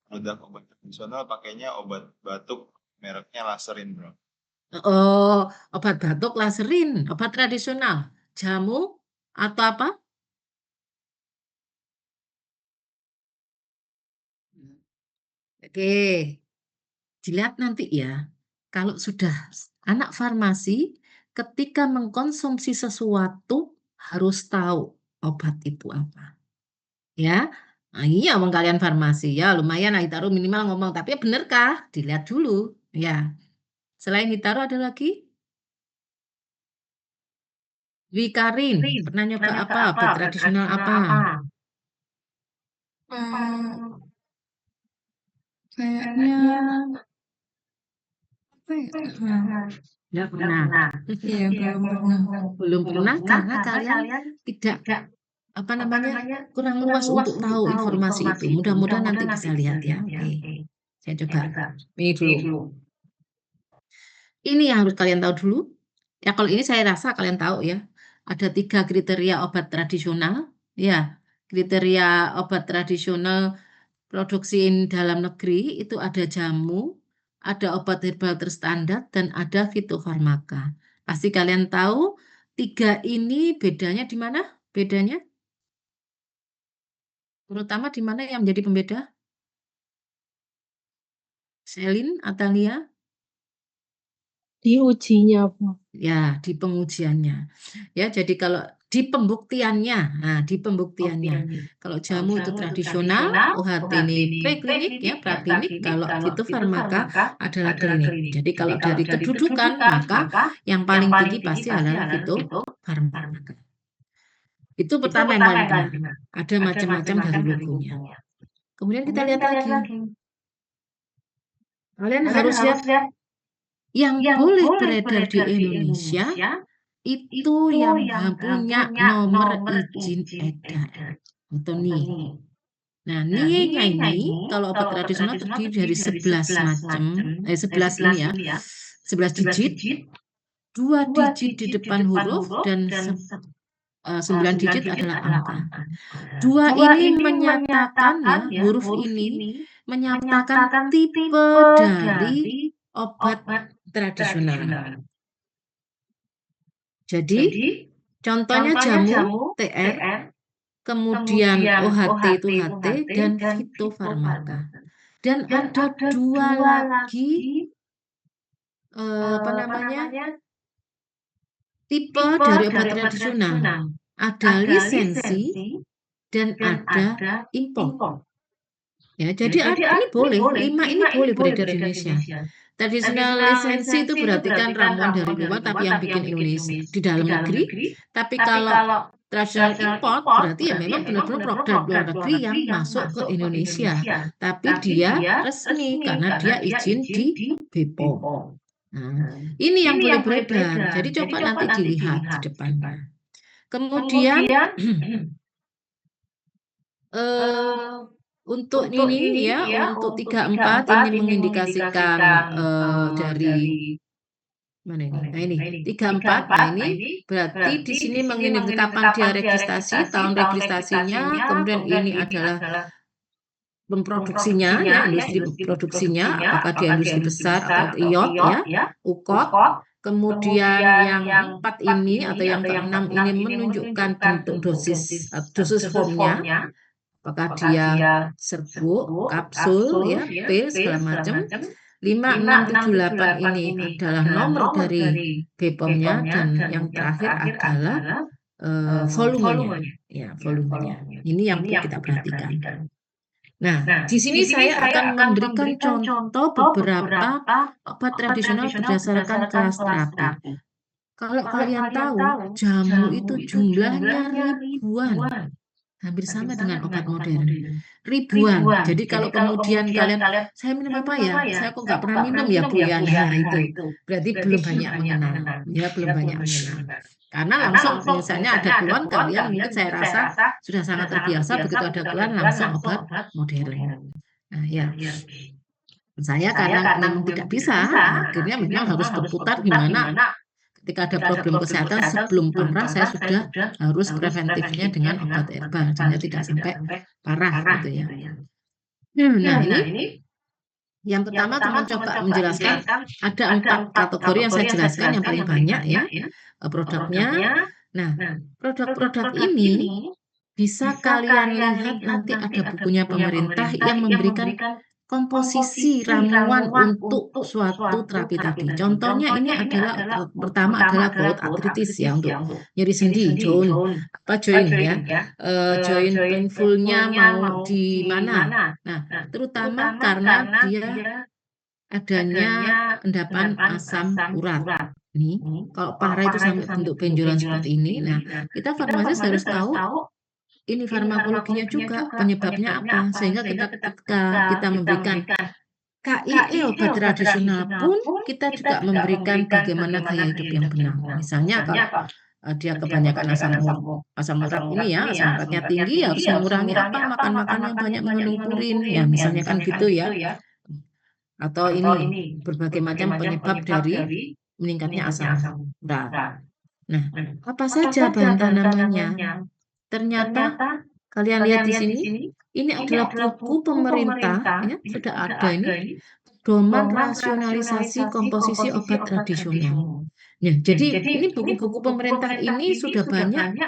produk obat tradisional pakainya obat batuk mereknya Laserin, Bro. Oh, obat batuk Laserin, obat tradisional. Jamu atau apa? Oke, dilihat nanti ya. Kalau sudah anak farmasi, ketika mengkonsumsi sesuatu harus tahu obat itu apa. Ya, nah, iya wong kalian farmasi ya lumayan lah Hitaru minimal ngomong. Tapi benerkah? Dilihat dulu. Ya, selain Hitaru ada lagi? Wikarin, pernah nyoba apa? Obat tradisional apa? Kayaknya apa ya? Nggak pernah. Iya, belum pernah. Belum pernah karena kalian tidak apa namanya kurang luas untuk tahu informasi itu. Mudah-mudahan nanti bisa lihat ya. Oke. Saya coba ini dulu. Ini yang harus kalian tahu dulu. Ya kalau ini saya rasa kalian tahu ya. Ada 3 kriteria obat tradisional. Ya, kriteria obat tradisional produksi dalam negeri itu ada jamu, ada obat herbal terstandar, dan ada fitofarmaka. Pasti kalian tahu 3 ini bedanya di mana? Bedanya? Terutama di mana yang menjadi pembeda? Selin, Atalia? Di ujinya, Bu. Ya, di pengujiannya. Ya, jadi kalau di pembuktiannya, nah di pembuktiannya. Kalau jamu itu tradisional, OHT ini preklinik ya, praklinik. Kalau fitofarmaka adalah klinik. Jadi kalau dari kedudukan, maka yang paling tinggi pasti adalah fitofarmaka. Itu pertama yang kalian dengar. Ada macam-macam dari logonya. Kemudian kita lihat lagi. Kalian harus lihat yang boleh beredar di Indonesia itu yang punya nomor izin edar atau NIE. Nah, NIE-nya ini kalau obat tradisional terdiri dari 11 macam, 11 ini ya, 11 digit, 2 digit di depan huruf dan 9 digit adalah angka. 2 ini menyatakan ya, huruf ini menyatakan tipe dari obat tradisional. Jadi, contohnya jamu TR, kemudian OHT itu HT, dan fitofarmaka. Dan ada 2 lagi apa namanya? Tipe dari obat tradisional. Ada lisensi dan ada impor. Ya, jadi ini boleh, 5 ini boleh beredar di Indonesia. Tradisional lisensi itu berarti kan ramuan dari luar tapi yang bikin Indonesia di dalam negeri. Tapi kalau tradisional import berarti ya memang benar-benar produk luar negeri yang masuk ke Indonesia. Tapi dia resmi karena dia izin di BPOM. Nah, ini yang boleh beredar. Jadi coba nanti dilihat di depannya. Kemudian untuk ini ya, untuk 34 ini mengindikasikan dari mana ini? Nah ini 34. Nah ini berarti di sini mengindikasikan kapan dia registrasi, tahun registrasinya, kemudian ini adalah memproduksinya ya, industri produksinya, apakah dia industri besar atau IOT ya, UKOT. Kemudian yang 4 ini atau yang ke-6 ini menunjukkan bentuk dosis formnya. Apakah dia serbuk, kapsul, ya, pil, segala macam. 5678 ini adalah nomor dari BPOM-nya dan yang terakhir adalah volumenya. Ya, volumenya. Ini yang perlu kita perhatikan. Nah, di sini saya akan memberikan contoh beberapa obat tradisional berdasarkan kelas terapi. Kalau kalian tahu, jamu itu jumlahnya ribuan. Hampir sama dengan obat modern. Ribuan. Jadi kalau kemudian kalian, saya minum apa ya? Saya kok nggak pernah minum ya Bu ya? Nah itu berarti belum banyak mengenal. Ya belum banyak mengenal. Karena langsung misalnya ada keluhan kalian mungkin saya rasa sudah sangat terbiasa begitu ada keluhan langsung obat modern. Nah ya. Saya karena memang tidak bisa, akhirnya memang harus berputar gimana ketika ada problem kesehatan sebelum parah saya sudah harus preventifnya dengan obat herbal sehingga tidak sampai parah gitu ya. Nah ini yang pertama teman coba menjelaskan ada 4 kategori yang saya jelaskan yang paling banyak ya produknya. Nah produk-produk ini bisa kalian lihat nanti ada bukunya pemerintah yang memberikan komposisi ramuan untuk suatu terapi tadi. Contohnya ini adalah pertama adalah baut artritis ya untuk nyeri sendi, joint ya, joint painfulnya mau di mana. Nah, terutama karena dia adanya endapan asam urat. Ini kalau parah itu sampai bentuk benjolan seperti ini. Nah, kita farmasis harus tahu ini farmakologinya juga penyebabnya apa sehingga ketika kita memberikan KIE obat tradisional pun kita juga memberikan bagaimana gaya hidup yang benar. Misalnya kalau dia kebanyakan asam urat ini ya, asam uratnya tinggi harus mengurangi apa, makan makanan yang banyak mengandung purin ya misalnya kan gitu ya. Atau ini berbagai macam penyebab dari meningkatnya asam urat. Nah, apa saja bahan tanamannya? Ternyata kalian lihat di sini, ini adalah buku pemerintah, ya, sudah ada ini pedoman rasionalisasi komposisi obat tradisional. Ya, jadi ini buku-buku pemerintah ini sudah banyak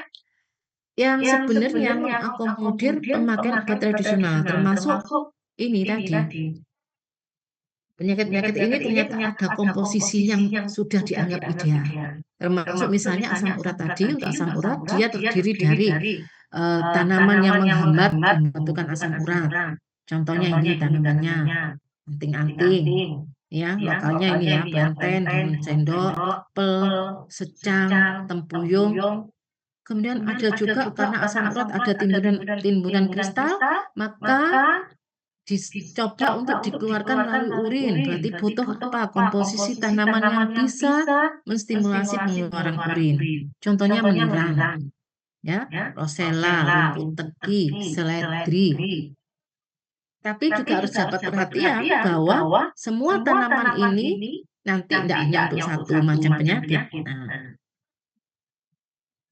yang sebenarnya mengakomodir pemakaian obat tradisional, termasuk ini tadi. Penyakit-penyakit ini ternyata ada komposisi yang sudah dianggap ideal. Termasuk misalnya asam urat tadi, untuk asam urat dia terdiri dari tanaman yang menghambat pembentukan asam urat. Contohnya ini tanamannya anting-anting, ya lokalnya ini ya plantain, daun sendok, pel, secang, tempuyung. Kemudian ada juga karena asam urat ada timbunan kristal, maka dicoba untuk dikeluarkan melalui urin. Berarti butuh apa? Komposisi tanaman yang bisa menstimulasi pengeluaran urin. Contohnya meniran, ya, rosella, rumput teki, seledri. Tapi juga harus dapat perhatian bahwa semua tanaman ini nanti tidak hanya untuk satu macam penyakit. Nah,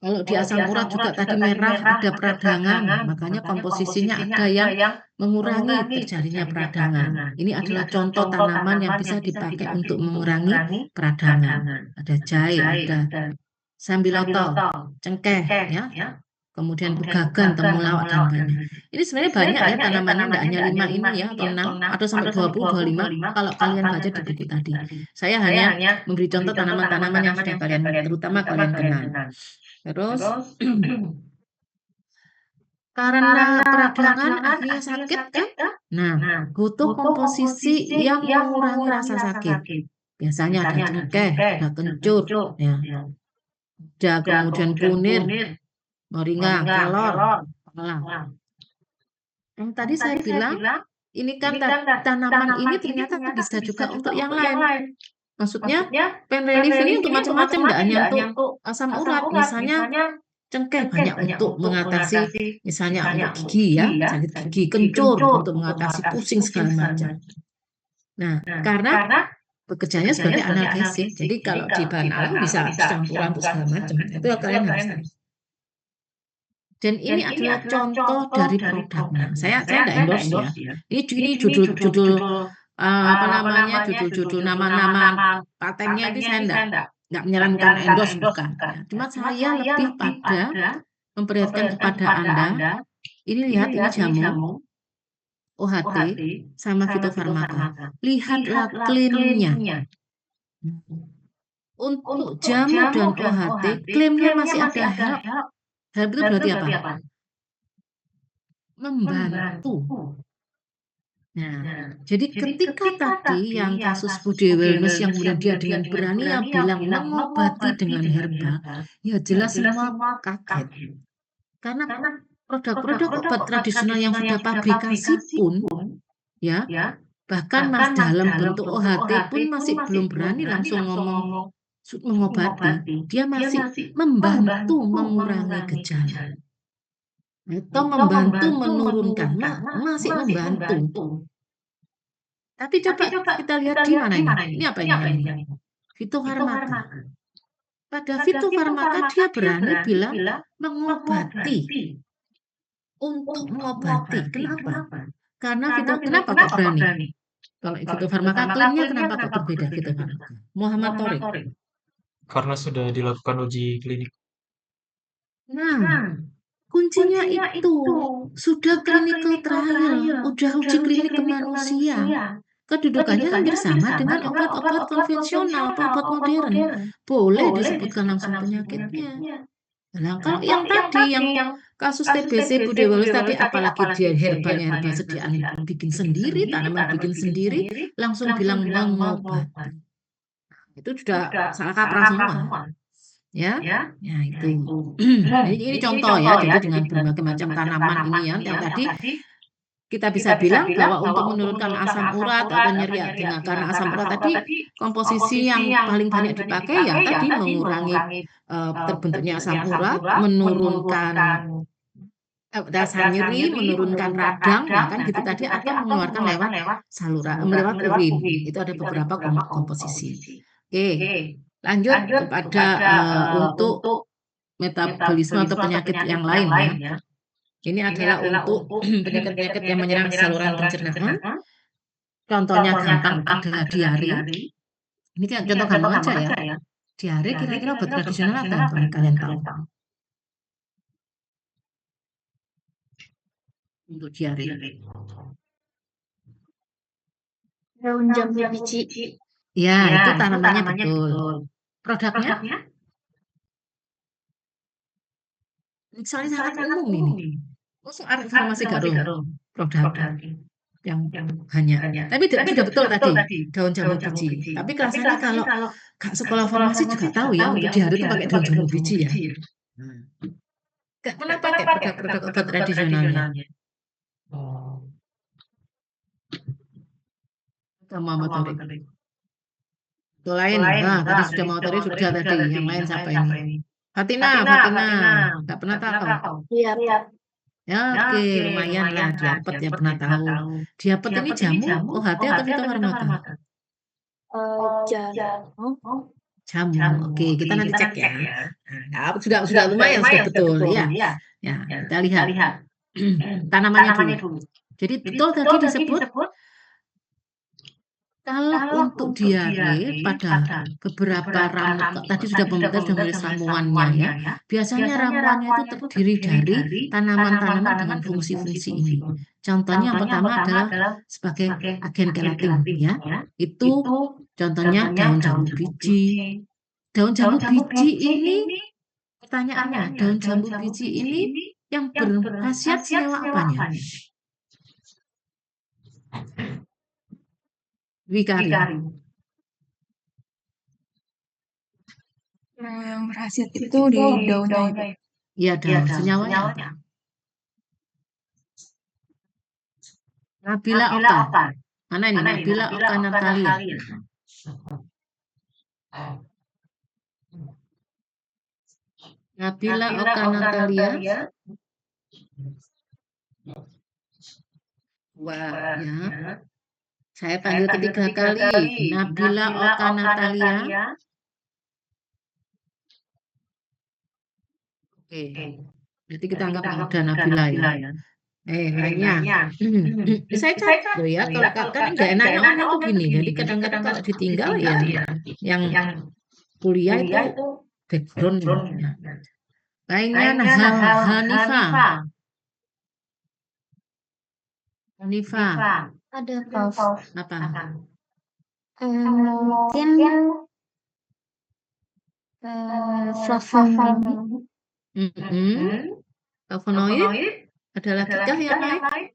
kalau di asam urat juga tadi merah ada peradangan, makanya komposisinya ada yang mengurangi terjadinya peradangan. Ini adalah contoh tanaman yang bisa dipakai untuk mengurangi peradangan. Ada jahe, ada sambiloto, cengkeh, ya, kemudian gagan, temulawak dan banyak. Ini sebenarnya banyak ya tanamannya, tidak hanya 5 ini ya atau 6 atau sampai 20, 25 kalau kalian baca di buku tadi. Saya hanya memberi contoh tanaman-tanaman yang sudah kalian terutama kalian kenal. Terus karena peradangan akhirnya sakit kan? Nah, butuh komposisi yang mengurangi rasa sakit. Biasanya ada cengkeh, ada kencur, ya. Ada kemudian kunir, moringa, kelor, apalah. Yang tadi saya bilang, ini kan tanaman ini ternyata bisa juga untuk yang lain. Maksudnya, pain relief ini untuk macam-macam, tidak hanya untuk asam urat. Misalnya, cengkeh banyak untuk mengatasi, misalnya untuk gigi ya, sakit gigi, kencur untuk mengatasi pusing segala macam. Nah, karena bekerjanya sebagai analgesik, jadi kalau di bahan alam bisa campuran untuk segala macam. Itu kalian harus tahu. Dan ini adalah contoh dari produknya. Saya tidak endorse ya. Ini judul judul nama-nama patennya itu saya enggak menyarankan endorse bukan. Cuma saya lebih pada memperlihatkan kepada Anda, ini lihat ini jamu. OHT sama fitofarmaka. Lihatlah klaimnya. Untuk jamu dan OHT, klaimnya masih ada help. Help itu berarti apa? Membantu. Nah, jadi ketika tadi yang kasus Bude Wellness yang kemudian dia dengan beraninya bilang mengobati dengan herbal, ya jelas semua kaget. Karena produk-produk obat tradisional yang sudah pabrikasi pun, ya, bahkan Mas dalam bentuk OHT pun masih belum berani langsung ngomong mengobati. Dia masih membantu mengurangi gejala. Atau membantu menurunkan, masih membantu. Tapi coba kita lihat di mana ini. Ini apa ini? Fitofarmaka. Pada fitofarmaka dia berani bilang mengobati. Untuk mengobati. Kenapa? Karena kenapa kok berani? Kalau fitofarmaka klaimnya kenapa kok berbeda fitofarmaka? Muhammad Thorik. Karena sudah dilakukan uji klinik. Nah, kuncinya itu sudah clinical trial, udah uji klinik ke manusia. Kedudukannya hampir sama dengan obat-obat konvensional, obat modern. Boleh disebutkan langsung penyakitnya. Nah, kalau yang tadi, yang kasus TBC Bude Wellness tadi, apalagi dia herbalnya herbal sediaan bikin sendiri, tanaman bikin sendiri, langsung bilang mengobati. Itu sudah salah kaprah semua. Ya itu. Ini contoh ya, jadi dengan berbagai macam tanaman ini yang tadi kita bisa bilang bahwa untuk menurunkan asam urat atau nyeri karena asam urat tadi komposisi yang paling banyak dipakai yang tadi mengurangi terbentuknya asam urat, menurunkan rasa nyeri, menurunkan radang, ya kan gitu tadi, atau mengeluarkan lewat saluran, lewat urin. Itu ada beberapa komposisi. Oke. Lanjut kepada untuk metabolisme atau penyakit yang lain ya. Ini adalah untuk penyakit-penyakit yang menyerang saluran pencernaan. Contohnya gampang adalah diare. Ini kan contoh gampang aja ya. Diare kira-kira obat tradisional apa yang kalian tahu? Untuk diare. Daun jambu biji. Ya, itu tanamannya betul. Produknya? Misalnya sangat umum ini. Masuk farmasi garum produk yang banyak. Tapi sudah betul tadi daun jambu biji. Tapi rasanya kalau Kak sekolah farmasi juga tahu ya untuk diare itu pakai daun jambu biji ya. Gak pernah pakai produk-produk obat tradisionalnya. Sama motorik. Itu lain. Nah, tadi sudah motorik sudah tadi. Yang lain siapa ini? Fatina. Gak pernah tahu. Iya. Ya, oke, lumayan lah diapet ya pernah tahu. Diapet ini jamu, OHT atau fitofarmaka? Jamu. Oke, kita nanti cek ya. Nah, sudah lumayan, sudah betul ya. Ya, kita lihat tanamannya dulu. Jadi betul tadi disebut kalau untuk diare pada beberapa ramuan tadi sudah menulis ramuannya ya. Biasanya ramuannya itu terdiri dari tanaman-tanaman dengan fungsi-fungsi ini. Contohnya yang pertama adalah sebagai agen kelatin ya. Itu contohnya daun jambu biji. Daun jambu biji ini pertanyaannya, daun jambu biji ini yang berkhasiat senyawa apanya? Wikari. Yang berkhasiat itu di daunnya. Iya, daun. Senyawanya apa? Nabila Oka. Mana ini? Nabila Oka Natalia. Nabila Oka Natalia. Wah, ya. Saya panggil ketiga kali. Nabila Oka Natalia. Oke. Berarti kita anggap ada Nabila ya. Lainnya. Saya catat loh ya. Kalau kan nggak enaknya orang itu gini. Jadi kadang-kadang kalau ditinggal ya, yang kuliah itu background. Lainnya Hanifah. Hanifa, Ada, Prof. apa? Mungkin flavonoid. Flavonoid, ada lagi kah yang lain?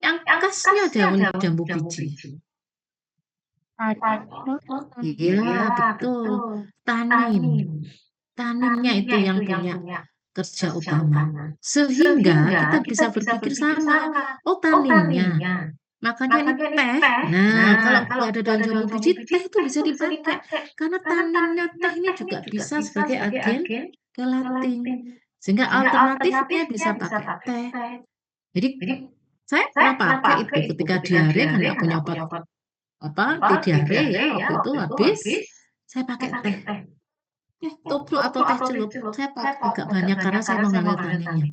Yang khasnya daun jambu biji. Iya, betul. Taninnya itu yang punya kerja utama. Sehingga kita bisa berpikir sama. Oh, taninnya. Makanya ini teh. Nah, kalau nggak ada daun jambu biji, teh itu bisa dipakai. Karena taninnya teh ini juga bisa sebagai agen gelatin. Sehingga alternatifnya bisa pakai teh. Jadi, saya pernah pakai itu ketika diare, kan nggak punya obat diare ya, waktu itu habis, saya pakai teh. Tubruk atau teh celup, saya pakai agak banyak karena saya mengambil taninnya.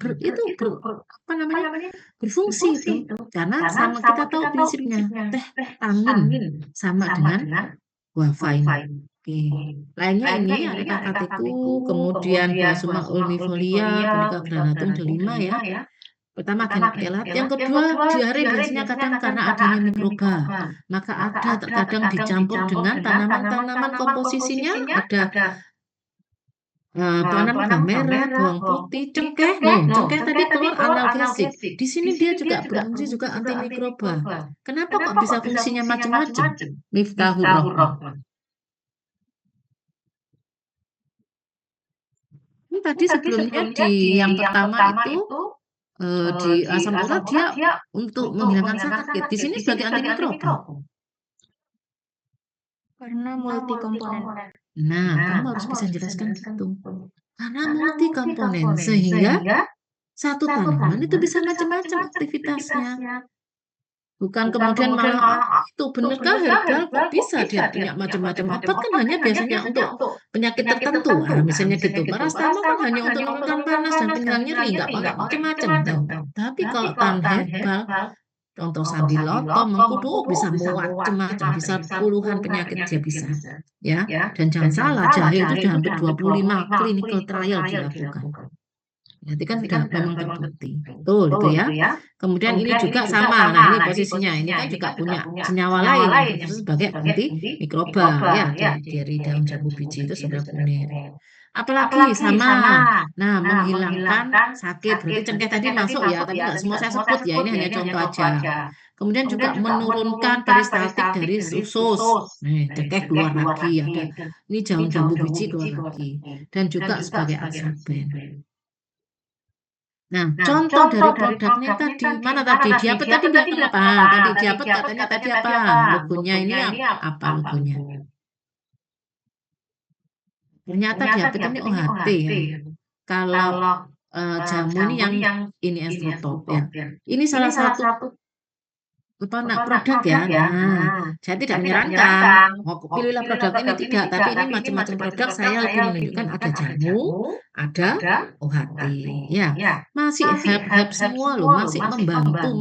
Berfungsi itu. Karena sama kita tahu prinsipnya, teh tanin sama dengan guava ini. Oke. Lainnya ini ada kakatiku, kemudian Biasuma ulmifolia, punika granatum delima ya. Pertama agen kelat, yang kedua diare biasanya kadang karena adanya mikroba. Maka ada terkadang dicampur dengan tanaman-tanaman komposisinya ada bawang merah, bawang putih, cengkeh. Cengkeh tadi keluar analgesik. Di sini dia juga berfungsi juga antimikroba. Kenapa kok bisa fungsinya macam-macam? Miftahur Rahman. Ini tadi sebelumnya di yang pertama itu di asam urat dia untuk menghilangkan sakit. Di sini sebagai antimikroba. Karena multi komponen. Nah, kamu harus bisa jelaskan gitu. Karena multi komponen sehingga satu tanaman itu bisa macam-macam aktivitasnya. Bukan kemudian malah itu benarkah herbal kok bisa dia punya macam-macam obat kan hanya biasanya untuk penyakit tertentu. Misalnya gitu. Paracetamol kan hanya untuk menurunkan panas dan penghilang nyeri, nggak pakai macam-macam. Tapi kalau tan herbal, contoh sambiloto, mengkudu bisa macam-macam, bisa puluhan penyakit dia bisa. Ya, dan jangan salah, jahe itu sudah hampir 25 clinical trial dilakukan. Berarti kan sudah memang terbukti. Betul itu ya. Kemudian ini juga sama. Nah, ini posisinya. Ini kan juga punya senyawa lain yang sebagai antimikroba ya dari daun jambu biji itu sudah kunir. Apalagi sama. Nah, menghilangkan sakit. Berarti cengkeh tadi masuk ya, tapi nggak semua saya sebut ya. Ini hanya contoh aja. Kemudian juga menurunkan peristaltik dari usus. Nih, cengkeh keluar lagi ada. Ini daun jambu biji keluar lagi. Dan juga sebagai absorben. Nah, contoh dari produknya tadi, mana tadi? Diabet tadi bilang apa? Tadi diabet katanya tadi apa? Logonya ini apa logonya? Ternyata diabet ini OHT ya. Kalau jamu ini yang ini estrotop ya. Ini salah satu produk ya. Nah, saya tidak menyarankan mau pilihlah produk ini tidak, tapi ini macam-macam produk saya lebih menunjukkan ada jamu, ada OHT ya. Masih herb semua loh, masih membantu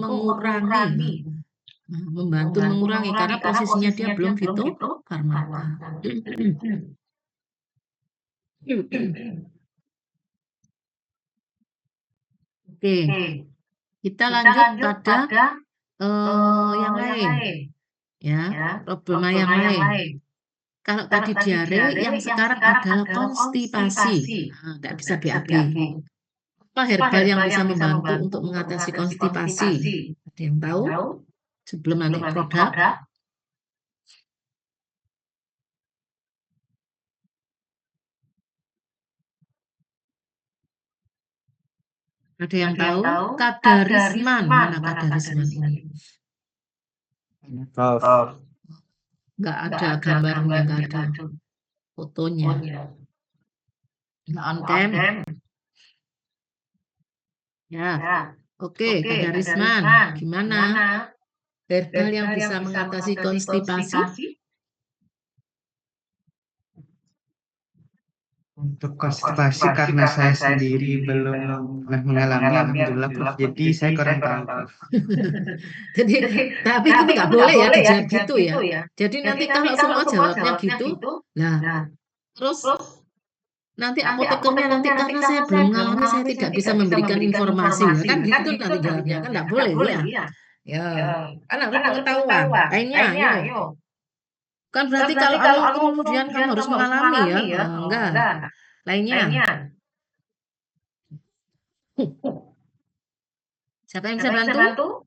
mengurangi karena posisinya dia belum fitofarmaka. Oke. Kita lanjut pada yang lain, ya, problema yang lain. Kalau tadi diare, yang sekarang adalah konstipasi, tidak bisa BAB. Apa herbal yang bisa membantu untuk mengatasi konstipasi? Ada yang tahu? Sebelum nanti produk. Ada yang tahu? Kadarisman. Mana kadarisman ini? Nggak ada gambarnya, nggak ada fotonya. Nggak on cam. Ya, oke, kadarisman. Gimana? Herbal yang bisa mengatasi konstipasi? Untuk konstipasi karena saya sendiri belum pernah mengalami, alhamdulillah Prof. Jadi saya kurang tahu, Prof. Jadi, tapi itu nggak boleh ya dijawab gitu ya. Jadi nanti kalau semua jawabnya gitu, nah, terus nanti apotekernya nanti karena saya belum mengalami, saya tidak bisa memberikan informasi ya kan gitu nanti jawabnya kan nggak boleh ya. Ya, kan harus pengetahuan. Lainnya, yuk. Bukan berarti kalau kemudian kamu harus mengalami ya. Enggak. Lainnya. Siapa yang bisa bantu?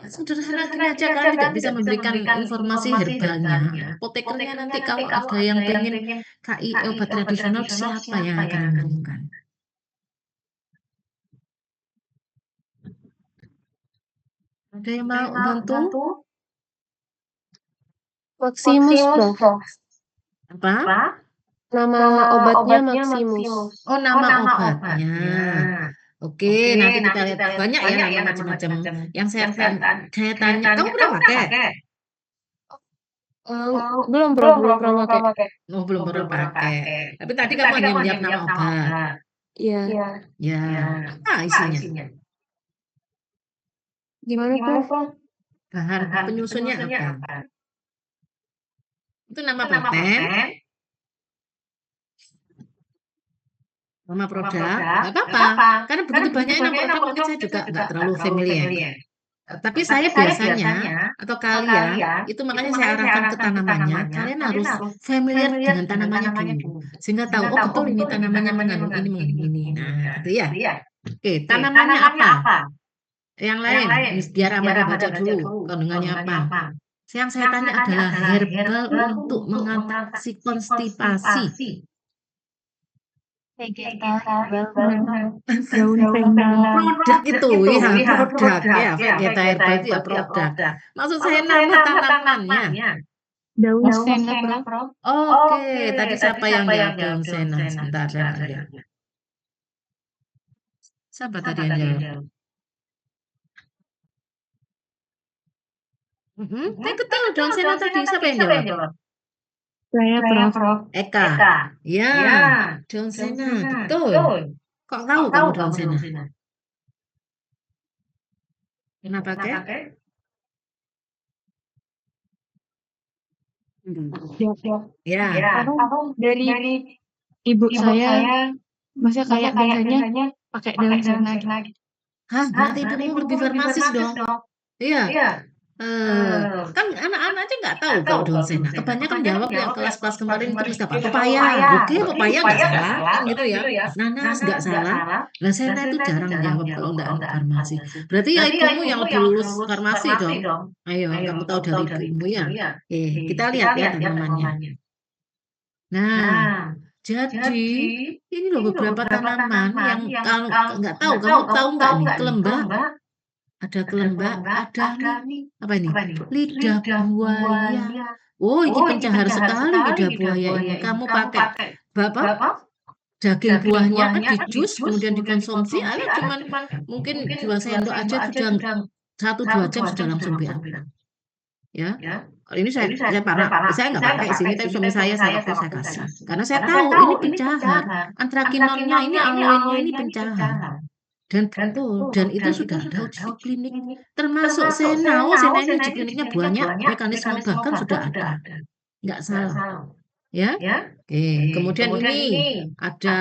Sederhana gini aja kan tidak bisa memberikan informasi herbalnya. Apotekernya nanti kalau ada yang pengen KI obat tradisional siapa yang akan mengumumkan? Ada yang mau bantu? Maximus, Prof. Apa? Nama obatnya Maximus. Oh, nama obatnya. Oke, nanti kita lihat banyak ya nama macam-macam. Yang saya tanya, kamu pernah pakai? Belum pernah pakai. Oh, belum pernah pakai. Tapi tadi kamu hanya menjawab nama obat. Iya. Ya. Apa isinya? Gimana, Prof? Bahan penyusunnya apa? Itu nama paten? Nama produk? Nggak apa-apa. Karena begitu banyaknya nama produk mungkin saya juga nggak terlalu familiar. Tapi saya biasanya atau kalian itu makanya saya arahkan ke tanamannya. Kalian harus familiar dengan tanamannya dulu, sehingga tahu oh betul ini tanamannya mengandung ini. Nah, gitu ya. Oke, tanamannya apa? Yang lain, biar Amanda baca dulu kandungannya apa. Yang saya tanya adalah herbal untuk mengatasi konstipasi. Vegeta herbal Daun senang. Produk itu ya, produk ya, Vegeta herbal itu ya produk. Maksud saya nama tanamannya. Daun senang, Prof. Oke, tadi siapa yang jawab daun senang? Sebentar saya lihat. Siapa tadi yang jawab? Betul, daun senang tadi. Siapa yang jawab? Saya, Prof. Eka. Ya, daun senang. Betul. Kok tahu kamu daun senang? Kenapa pakai? Ya. Dari ibu saya, masa kayak biasanya pakai daun senang. Hah, berarti ibumu lebih farmasis dong. Iya. Kan anak-anak aja nggak tahu kalau daun senang. Kebanyakan jawab yang kelas-kelas kemarin itu mesti apa? Pepaya. Oke, pepaya nggak salah, kan gitu ya. Nanas nggak salah. Nah, senang itu jarang jawab kalau nggak anak farmasi. Berarti ya ibumu yang lebih lulus farmasi dong. Ayo, kamu tahu dari ibumu ya. Kita lihat ya tanamannya. Nah, jadi ini loh beberapa tanaman yang kalau nggak tahu, kamu tahu nggak nih kelembak? Ada kelembak, ada nih apa ini? Lidah buaya. Oh, ini pencahar sekali lidah buaya ini. Kamu pakai daging buahnya kan di jus kemudian dikonsumsi, ada cuman mungkin 2 sendok aja sudah 1-2 jam sudah langsung BAB. Ya. Kalau ini saya nggak pakai di sini, tapi suami saya kasih. Karena saya tahu ini pencahar. Antrakinonnya ini, aloenya ini pencahar. Dan betul, dan itu sudah ada uji klinik. Termasuk Sena ini uji kliniknya banyak, mekanisme bahkan sudah ada. Nggak salah. Ya. Oke. Kemudian ini ada,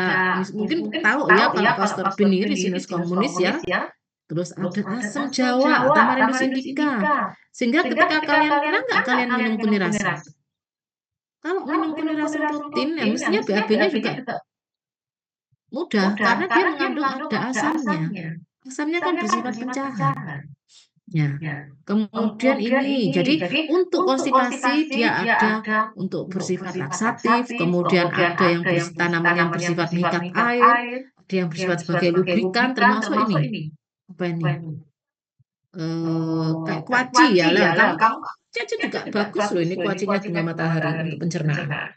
mungkin tahu ya kalau Pastor Bin ini sinus komunis ya. Terus ada asam Jawa atau Marinus indica. Sehingga ketika kalian pernah nggak kalian minum kunirasa? Kalau minum kunirasa rutin, ya mestinya BAB-nya juga mudah, karena dia mengandung ada asamnya. Asamnya kan bersifat pencahar. Ya. Kemudian ini, jadi untuk konstipasi dia ada untuk bersifat laksatif, kemudian ada yang tanaman yang bersifat mengikat air, ada yang bersifat sebagai lubrikan, termasuk ini. Apa ini? Kayak kuaci ya lah. Kamu juga bagus loh ini kuacinya bunga matahari untuk pencernaan.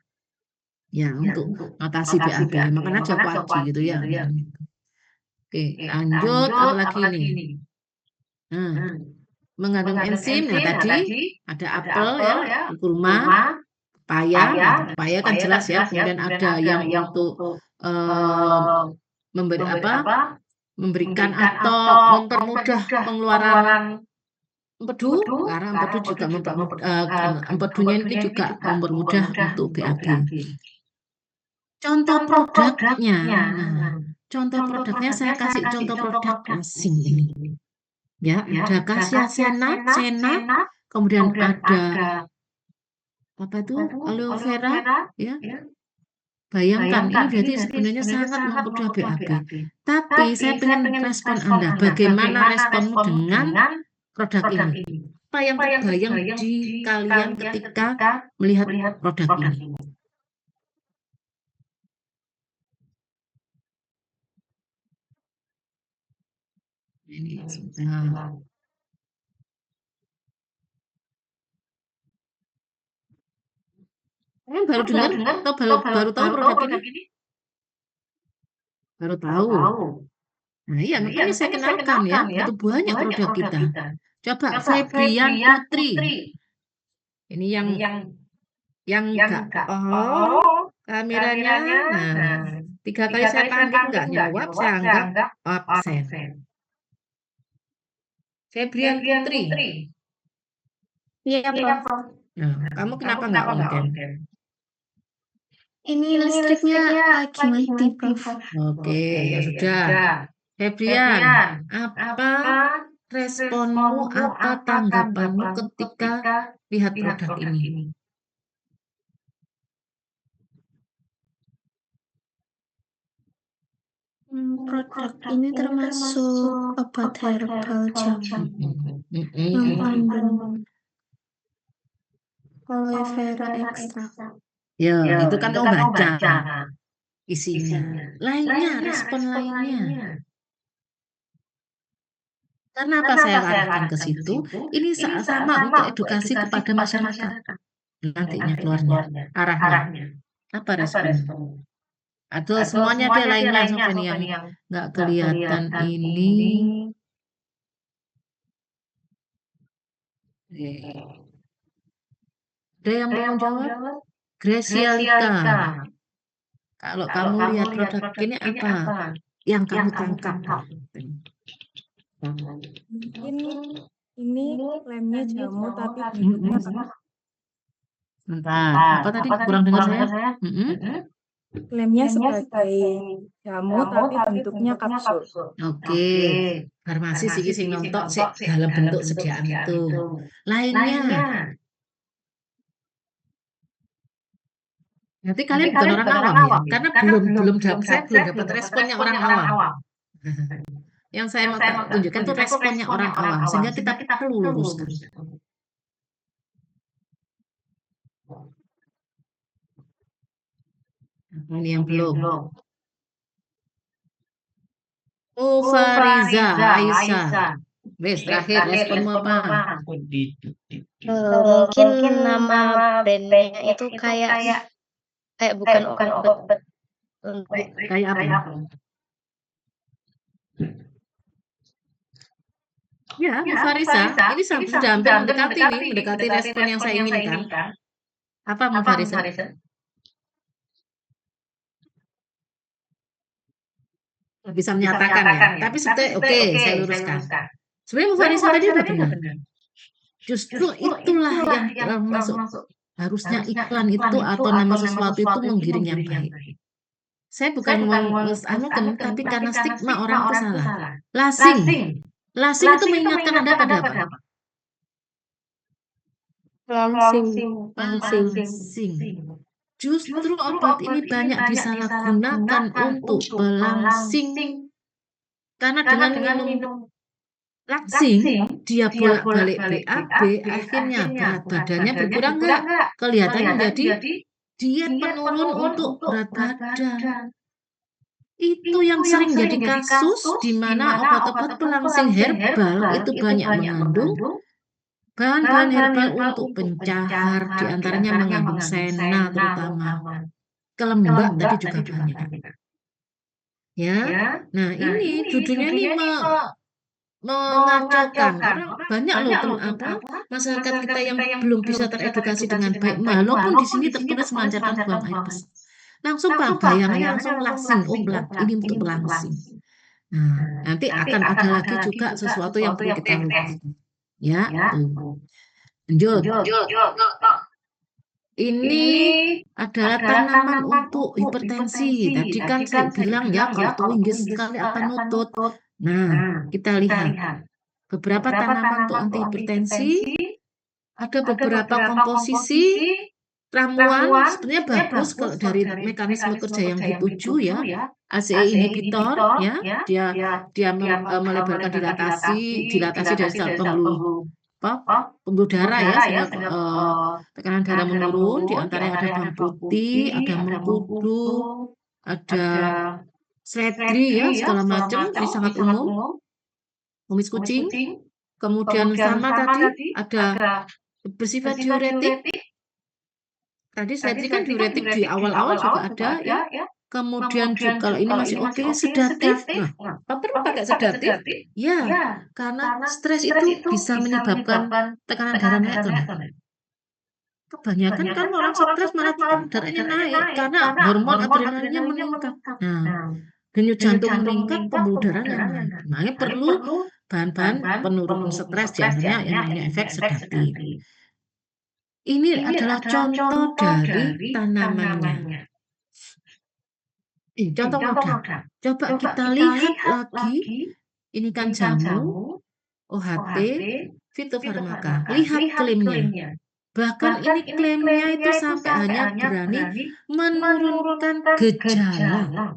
Ya, untuk atasi BAB, makanya aja kuaci gitu ya. Oke, lanjut apalagi ini. Mengandung enzim, nah tadi ada apel ya, kurma, pepaya. Pepaya kan jelas ya. Kemudian ada yang untuk memberikan atau mempermudah pengeluaran empedu, karena empedu juga empedunya ini juga mempermudah untuk BAB. Contoh produknya, contoh produknya saya kasih contoh produk asing ini. Ya, ada Cassia sena, kemudian ada apa itu? Aloe vera, ya. Bayangkan, ini berarti sebenarnya sangat mempermudah BAB. Tapi saya pengen respon Anda. Bagaimana responmu dengan produk ini? Apa yang terbayang di kalian ketika melihat produk ini? Ini sudah. Baru dengar atau baru tahu produk ini? Baru tahu. Nah, iya, makanya saya kenalkan ya, begitu banyak produk kita. Coba Febrian Putri. Ini yang enggak kameranya. Nah, 3 kali saya panggil enggak jawab, saya anggap absen. Febrian Putri. Iya, Prof. Nah, kamu kenapa enggak on cam? Ini listriknya lagi mati, Prof. Oke, ya sudah. Febrian, apa responmu, apa tanggapanmu ketika lihat produk ini? Produk ini termasuk obat herbal jamu yang kandung aloe vera ekstrak. Ya, itu kan kamu baca isinya. Lainnya, respon lainnya. Karena apa saya arahkan ke situ? Ini sama untuk edukasi kepada masyarakat. Nantinya keluarnya, arahnya. Apa respon? Atau semuanya ada lainnya, Sof, ini yang nggak kelihatan ini. Ada yang mau jawab? Gresialika. Kalau kamu lihat produk ini apa yang kamu tangkap? Mungkin ini lemnya jamu tapi bentuknya Bentar, apa tadi kurang dengar saya? lemnya sebagai jamu tapi bentuknya kapsul. Oke, farmasi sing nonton sih dalam bentuk sediaan itu. Lainnya. Nanti kalian bukan orang awam ya, karena belum saya belum dapat responnya orang awam. Yang saya mau tunjukkan tuh responnya orang awam, sehingga kita perlu luruskan. Ini yang belum. Fariza, Aisyah. Wes, terakhir responmu apa? Mungkin nama brandnya itu kayak bukan obat. Kayak apa? Ya, Fariza, ini sudah hampir mendekati respon yang saya inginkan. Apa Fariza? Bisa menyatakan ya, tapi sebetulnya oke, saya luruskan. Sebenarnya Fariza tadi udah benar. Justru itulah yang termasuk harusnya iklan itu atau nama sesuatu itu menggiring yang baik. Saya bukan mau tapi karena stigma orang itu salah. Lasing itu mengingatkan Anda pada apa? Pelangsing. Justru obat ini banyak disalahgunakan untuk pelangsing. Karena dengan minum langsing, dia bolak-balik BAB, akhirnya berat badannya berkurang enggak? Kelihatan menjadi diet menurun untuk berat badan. Itu yang sering jadi kasus di mana obat-obat pelangsing herbal itu banyak mengandung bahan-bahan herbal untuk pencahar, diantaranya mengandung sena terutama. Kelembak tadi juga banyak. Ya, nah ini judulnya ini mengacaukan. Orang banyak loh masyarakat kita yang belum bisa teredukasi dengan baik. Walaupun di sini tertulis melancarkan buang air besar. Langsung bayangannya langsung langsing, ini untuk pelangsing. Nah, nanti akan ada lagi juga sesuatu yang perlu kita luruskan. Ya, lanjut. Ini adalah tanaman untuk hipertensi. Tadi kan saya bilang ya, kalau tinggi sekali akan nutut. Nah, kita lihat. beberapa tanaman untuk antihipertensi, ada beberapa komposisi ramuan sebenarnya bagus kalau dari mekanisme kerja yang dituju ya. ACE inhibitor ya, dia melebarkan dilatasi dari sel pembuluh darah ya, sehingga tekanan darah menurun. Di antaranya ada bawang putih, ada mengkudu, ada seledri ya, segala macam. Ini sangat umum. Kumis kucing. Kemudian sama tadi ada bersifat diuretik. Tadi seledri kan diuretik di awal-awal juga ada ya. Kemudian juga kalau ini masih oke, sedatif. Nah, apa perlu pakai sedatif? Ya, karena stres itu bisa menyebabkan tekanan darah naik tuh. Kebanyakan kan orang stres malah darahnya naik karena hormon adrenalinnya meningkat. Nah, denyut jantung meningkat, pembuluh darahnya naik. Makanya perlu bahan-bahan penurun stres, diantaranya yang namanya efek sedatif. Ini adalah contoh dari tanamannya. Contoh produk. Coba kita lihat lagi. Ini kan jamu, OHT, fitofarmaka. Lihat klaimnya. Bahkan ini klaimnya itu sampai hanya berani menurunkan gejala.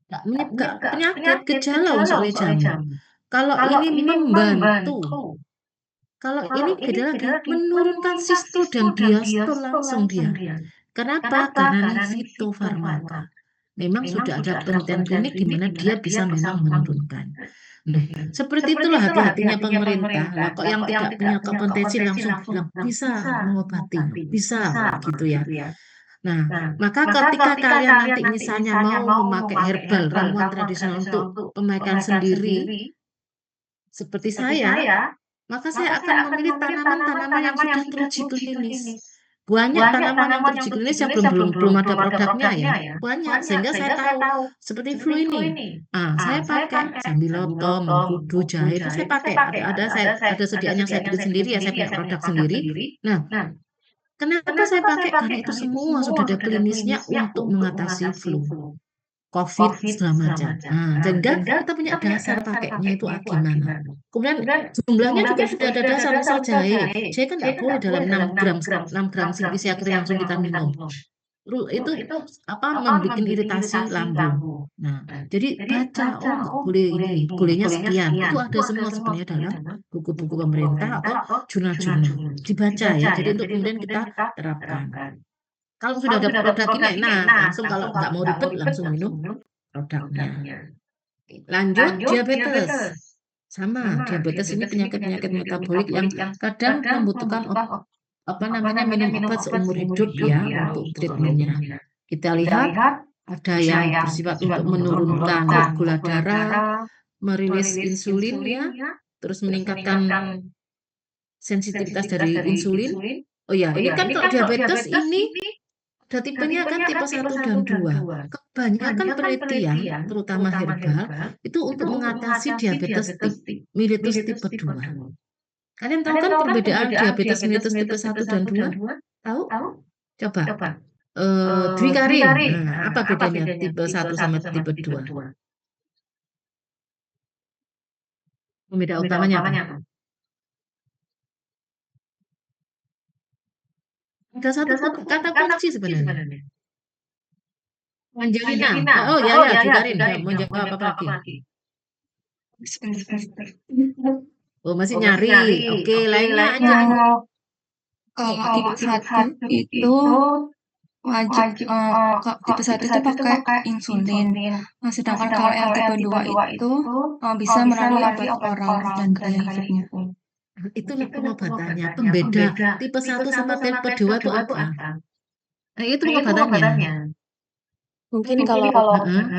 Nggak penyakit, gejala unsur jamu. Kalau ini membantu. Kalau ini beda lagi, menurunkan sistol dan diastol langsung dia. Kenapa? Karena ini fitofarmaka. Memang sudah ada penelitian klinik di mana dia bisa memang menurunkan. Nah, seperti itulah hati-hatinya pemerintah. Lah, kok yang tidak punya kompetensi langsung bilang bisa mengobati, bisa gitu ya. Nah, maka ketika kalian nanti misalnya mau memakai herbal, ramuan tradisional untuk pemakaian sendiri, seperti saya, maka saya akan memilih tanaman-tanaman yang sudah teruji klinis. Banyak tanaman yang teruji klinis yang belum ada produknya ya, banyak, sehingga saya tahu seperti flu ini. Saya pakai sambiloto, mengkudu, jahe itu saya pakai. Ada sediaan yang saya bikin sendiri ya, saya punya produk sendiri. Nah, kenapa saya pakai? Karena itu semua sudah ada klinisnya untuk mengatasi flu, COVID segala macam. Sehingga kita punya dasar pakainya itu gimana. Kemudian jumlahnya juga sudah ada dasar, misal jahe. Jahe kan nggak boleh dalam 6 gram silisiak langsung kita minum. Itu membuat iritasi lambung. Nah, jadi baca, nggak boleh ini, bolehnya sekian. Itu ada semua sebenarnya dalam buku-buku pemerintah atau jurnal-jurnal. Dibaca ya, jadi untuk kemudian kita terapkan. Kalau sudah ada produk ini, langsung kalau nggak mau ribet, langsung minum produknya. Lanjut, diabetes. Sama, diabetes ini penyakit-penyakit metabolik yang kadang membutuhkan minum obat seumur hidup ya untuk treatmentnya. Kita lihat ada yang bersifat untuk menurunkan gula darah, merilis insulin ya, terus meningkatkan sensitivitas dari insulin. Oh ya, ini kan kalau diabetes ini ada tipenya kan tipe 1 dan 2. Kebanyakan penelitian, terutama herbal, itu untuk mengatasi diabetes mellitus tipe 2. Kalian tahu kan perbedaan diabetes mellitus tipe 1 dan 2? Tahu? Coba. Dwi Karin, apa bedanya tipe 1 sama tipe 2? Pembeda utamanya apa? Ada satu kata kunci sebenarnya. Angelina. Oh ya, Dwi Karin, mau jawab apa lagi? Oh, masih nyari. Oke, lainnya aja. Kalau tipe 1 itu wajib tipe 1 itu pakai insulin. Sedangkan kalau yang tipe 2 itu bisa melalui obat oral dan gaya hidupnya. Itulah pengobatannya. Pembeda tipe 1 sama tipe 2 itu apa? Itu pengobatannya. Mungkin kalau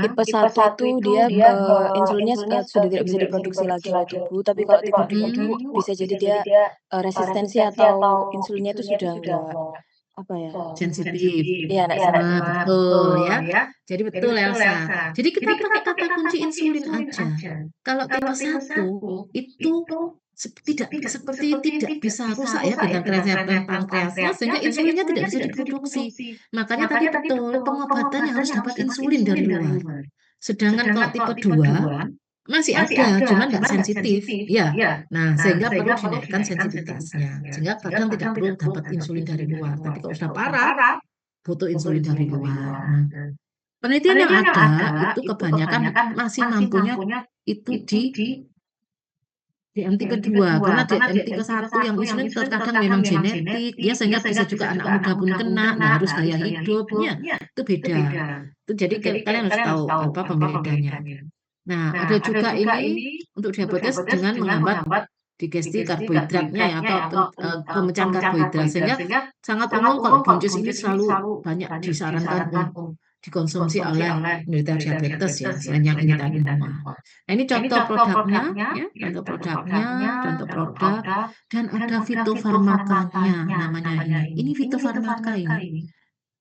tipe 1 itu dia insulinnya sudah tidak bisa diproduksi lagi oleh tubuh, tapi kalau tipe 2 itu bisa jadi dia resistensi atau insulinnya itu sudah enggak sensitif. Iya, betul ya. Jadi betul Elsa. Jadi kita pakai kata kunci insulin aja. Kalau tipe 1 itu tidak bisa rusak ya bentang pankreasnya sehingga insulinnya tidak bisa diproduksi. Makanya tadi betul pengobatannya harus dapat insulin dari luar. Sedangkan kalau tipe 2 Masih ada, cuman nggak sensitif. Ya. Nah, sehingga perlu dinaikkan sensitivitasnya. Sehingga kadang tidak perlu dapat insulin dari luar. Tapi kalau sudah parah, butuh insulin dari luar. Nah, penelitian yang ada itu kebanyakan masih mampunya itu di MT kedua, karena di MT ke-1 yang insulin terkadang memang genetik, dia sehingga bisa juga anak muda pun kena, nggak harus gaya hidupnya, itu beda. Itu jadi kalian harus tahu apa pembedaannya. Nah, ada juga ini untuk diabetes dengan menghambat digesti karbohidratnya ya, atau pemecahan karbohidrat, sehingga sangat umum kalau buncis ini selalu banyak disarankan dikonsumsi oleh penderita diabetes ya, selain yang ini tadi semua. Nah, ini contoh produknya, ya, contoh produknya, contoh produk, dan ada fitofarmakanya namanya ini. Ini fitofarmaka ini.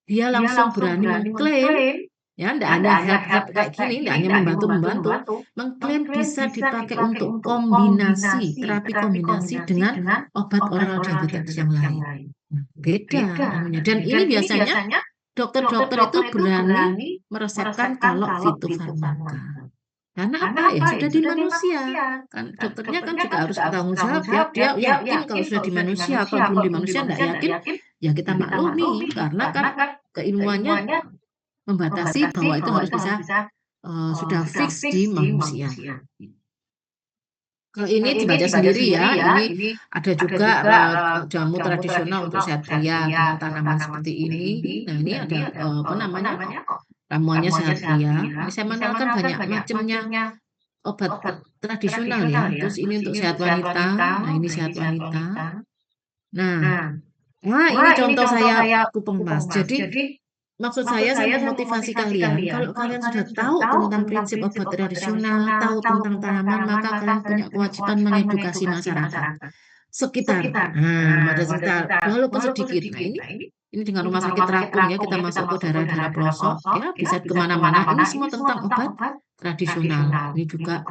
Dia langsung berani mengklaim, ya, tidak hanya help kayak gini, tidak hanya membantu, mengklaim bisa dipakai untuk kombinasi, terapi kombinasi dengan obat oral diabetes yang lain. Nah, beda namanya. Dan ini biasanya dokter-dokter itu berani meresepkan kalau fitofarmaka. Karena apa ya? Sudah di manusia. Kan dokternya kan juga harus bertanggung jawab ya. Dia yakin kalau sudah di manusia, kalau belum di manusia tidak yakin, ya kita maklumi. Karena kan keilmuannya membatasi bahwa itu harus bisa sudah fix di manusia. Kalau ini dibaca sendiri ya, ini ada juga jamu tradisional untuk sehat pria dengan tanaman seperti ini. Nah, ini ada apa namanya? Ramuannya sehat pria. Ini saya mengenalkan banyak macamnya obat tradisional ya. Terus ini untuk sehat wanita. Nah, ini sehat wanita. Nah, ini contoh saya kupeng emas. Jadi maksud saya memotivasi kalian, kalau kalian sudah tahu tentang prinsip obat tradisional, tahu tentang tanaman, maka kalian punya kewajiban mengedukasi masyarakat sekitar. Nah, ada sekitar, walaupun sedikit. Nah, ini dengan rumah sakit terapung ya, kita masuk ke daerah-daerah pelosok, ya bisa kemana-mana. Ini semua tentang obat tradisional. Ini juga.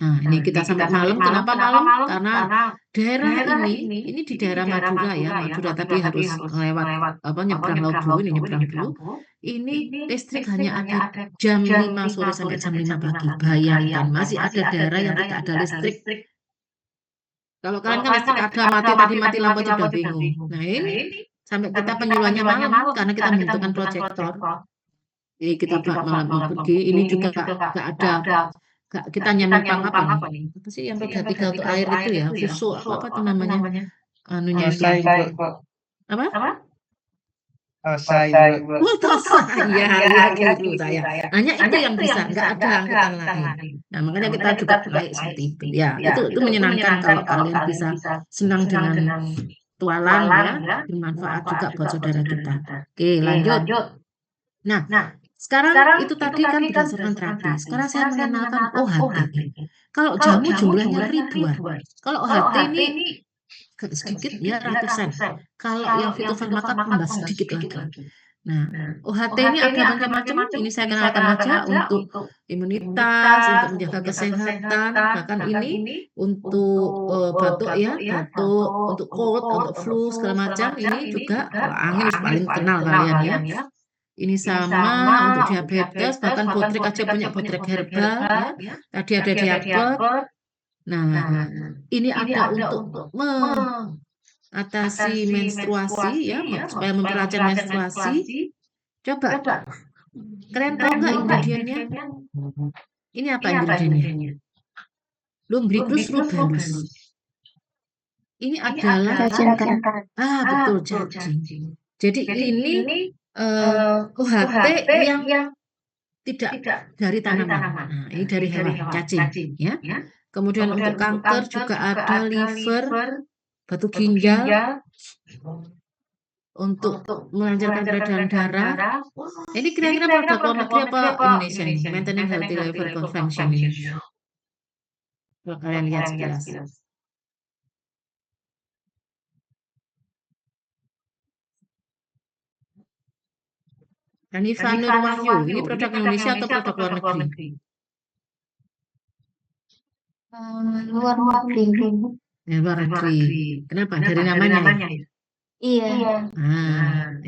Nah, ini kita sampai malam. Kenapa malam? Karena daerah ini di daerah Madura ya, Madura, tapi harus lewat nyebrang laut dulu, ini nyebrang dulu. Ini listrik hanya ada jam 5 sore sampai jam 5 pagi. Bayangkan, masih ada daerah yang tidak ada listrik. Kalau kalian kan listrik ada, mati lampu aja udah bingung. Nah, ini sampai kita penyuluhannya malam karena kita membutuhkan proyektor. Jadi kita malam pergi, ini juga nggak ada. Kita nyamipang apa nih? Apa sih yang roda 3 untuk air itu ya? Fuso apa tuh namanya? Anunya itu. Apa? Tosai, Bu. Tosai. Ya gitu saya. Hanya itu yang bisa, nggak ada angkutan lain. Nah, makanya kita juga naik seperti itu. Ya, itu menyenangkan kalau kalian bisa senang dengan tualang ya, bermanfaat juga buat saudara kita. Oke, lanjut. Nah, sekarang itu tadi kan berdasarkan terapi. Sekarang saya mengenalkan OHT. Kalau jamu jumlahnya ribuan. Kalau OHT ini sedikit ya ratusan. Kalau yang fitofarmaka tambah sedikit lagi. Nah, OHT ini ada macam-macam. Ini saya kenalkan aja untuk imunitas, untuk menjaga kesehatan, bahkan ini untuk batuk ya, batuk, untuk cold, untuk flu segala macam. Ini juga angin paling kenal kalian ya. Ini sama untuk diabetes, bahkan botrek aja punya botrek herbal ya. Tadi ada diabet. Nah, ini ada untuk mengatasi menstruasi ya, supaya memperlancar menstruasi. Coba kalian tahu nggak ingredientnya? Ini apa ingredientnya? Lumbricus rubellus. Ini adalah betul, cacing. Jadi ini OHT yang tidak dari tanaman. Nah, ini dari hewan, cacing ya. Kemudian untuk kanker juga ada liver, batu ginjal, untuk melancarkan peredaran darah. Ini kira-kira produk luar negeri apa Indonesia ini? Maintaining healthy liver consumption ini. Kalau kalian lihat sekilas. Hanifa Nur Wahyu, ini produk Indonesia atau produk luar negeri? Luar negeri. Ya, luar negeri. Kenapa? Dari namanya ya? Iya.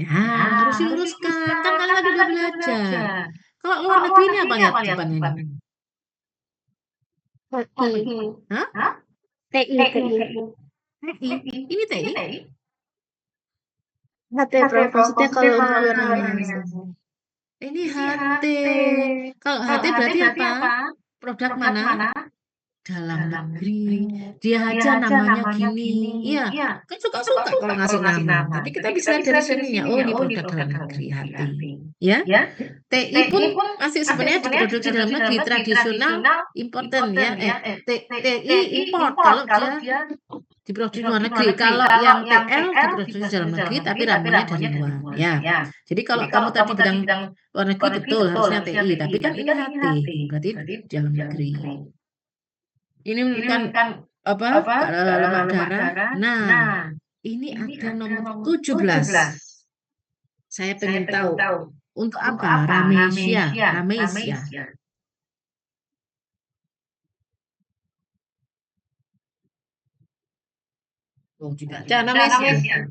Harus diluruskan. Kan kalian tadi udah belajar. Kalau luar negeri ini apa lihat depannya ini? TI. Hah? TI. TI? Ini TI? HT, Prof. Maksudnya kalau untuk luar negeri. Ini HT. Kalau HT berarti apa? Produk mana? Dalam negeri. Dia aja namanya gini. Iya, kan suka-suka kalau ngasih nama. Tapi kita bisa lihat dari sininya. Oh, ini produk dalam negeri, HT. Ya. TI pun masih sebenarnya diproduksi dalam negeri, tradisional, important ya. TI import kalau dia diproduksi di luar negeri. Kalau yang TL diproduksi dalam negeri tapi ramuannya dari luar. Ya. Jadi kalau kamu tadi bilang luar negeri betul harusnya TI, tapi kan ini HT, berarti dalam negeri. Ini kan apa? Lemak darah. Nah, ini ada nomor 17. Saya pengen tahu untuk apa? Ramesia. Oh, juga ada Ramesia.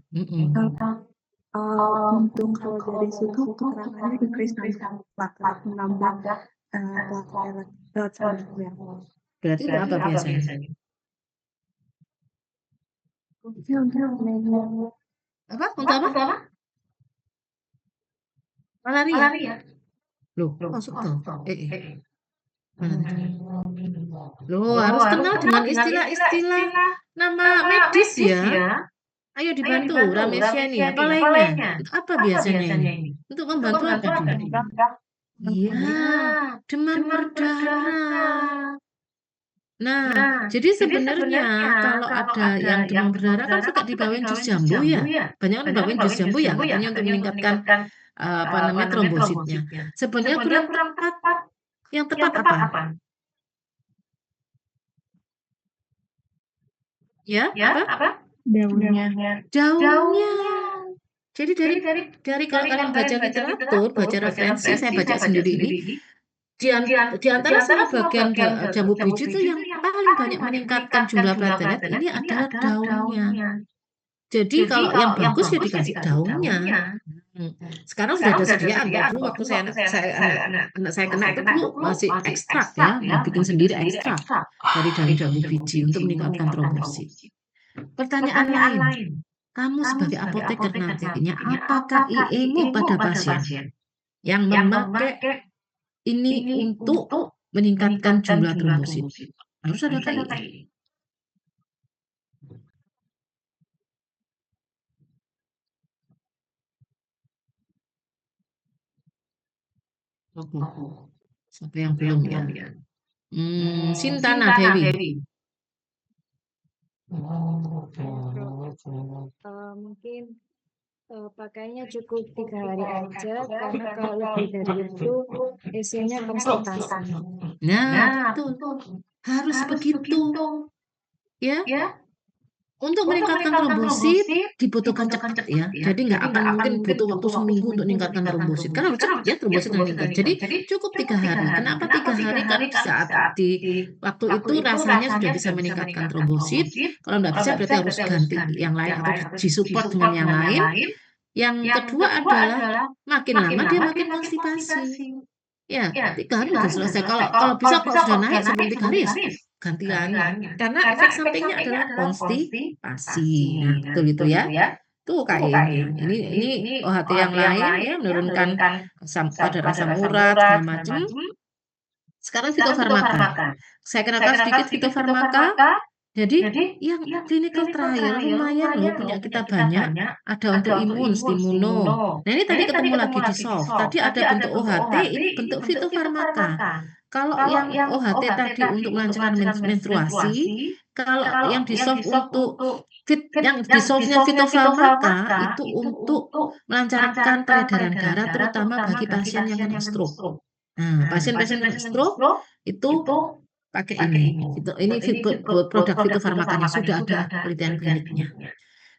Untuk kalau dari situ keterangannya increase platelet menambah platelet Berarti itu apa biasanya? Apa? Untuk apa? Malaria. Loh, masuk tuh. Loh, harus kenal dengan istilah-istilah nama medis ya. Ayo dibantu Ramesia ini. Apa lainnya? Itu apa biasanya ini? Untuk membantu apa dia? Iya, demam berdarah. Nah, jadi sebenarnya kalau ada yang demam berdarah kan suka dibawain jus jambu ya. Banyak kan dibawain jus jambu ya, katanya untuk meningkatkan trombositnya. Sebenarnya kurang tepat. Yang tepat apa? Ya, apa? Daunnya. Jadi dari kalau kalian baca literatur, baca referensi, saya baca sendiri ini, di antara semua bagian jambu biji itu yang paling banyak meningkatkan jumlah platelet ini adalah daunnya. Jadi kalau yang bagus ya dikasih daunnya. Sekarang sudah ada sediaan. Dulu waktu anak saya kena itu dulu masih ekstrak ya, bikin sendiri ekstrak dari daun jambu biji untuk meningkatkan trombosit. Pertanyaan lain, kamu sebagai apoteker nantinya apakah IE-mu pada pasien yang memakai ini untuk meningkatkan jumlah trombosit? Harus ada KIE. Siapa yang belum ya? Sintana Dewi. Mungkin pakainya cukup 3 hari aja karena kalau lebih dari itu isinya konsultasi. Nah, betul. Harus begitu. Ya. Untuk meningkatkan trombosit dibutuhkan cepat ya. Jadi nggak akan mungkin butuh waktu seminggu untuk meningkatkan trombosit. Karena harus cepat ya trombosit meningkat. Jadi cukup 3 hari. Kenapa 3 hari? Karena saat di waktu itu rasanya sudah bisa meningkatkan trombosit. Kalau nggak bisa berarti harus ganti yang lain atau disupport dengan yang lain. Yang kedua adalah makin lama dia makin konstipasi. Ya, 3 hari udah selesai. Kalau bisa kalau sudah naik sebelum 3 hari ya ganti lagi. Karena efek sampingnya adalah konstipasi. Nah, betul itu ya. Tuh KIE-nya. Ini OHT yang lain ya menurunkan kadar asam urat segala macam. Sekarang fitofarmaka. Saya kenalkan sedikit fitofarmaka. Jadi yang clinical trial lumayan loh, punya kita banyak. Ada untuk imun, stimuno. Nah ini tadi ketemu lagi di soft. Tadi ada bentuk OHT, ini bentuk fitofarmaka. Kalau yang OHT tadi untuk melancarkan menstruasi, kalau yang di soft untuk yang di softnya fitofarmaka itu untuk melancarkan peredaran darah, terutama bagi pasien yang kena stroke. Nah, pasien-pasien kena stroke itu pakai ini produk fitofarmakanya sudah ada penelitian kliniknya.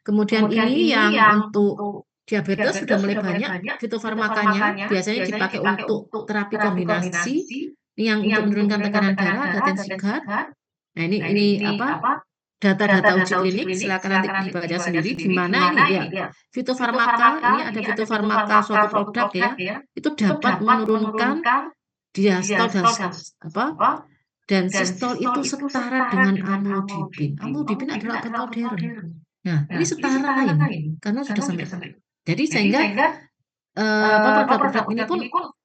Kemudian ini yang untuk diabetes sudah mulai banyak fitofarmakanya, biasanya dipakai untuk terapi kombinasi yang untuk menurunkan tekanan darah, ada tensigat. Nah ini apa? Data-data uji klinik silakan nanti dibaca sendiri di mana ini ya. Fitofarmaka ini ada fitofarmaka suatu produk ya, itu dapat menurunkan diastol dan dan sistol itu setara dengan amlodipin. Amlodipin adalah obat modern. Nah, ini setara ini karena sudah sampai. Jadi sehingga produk-produk ini pun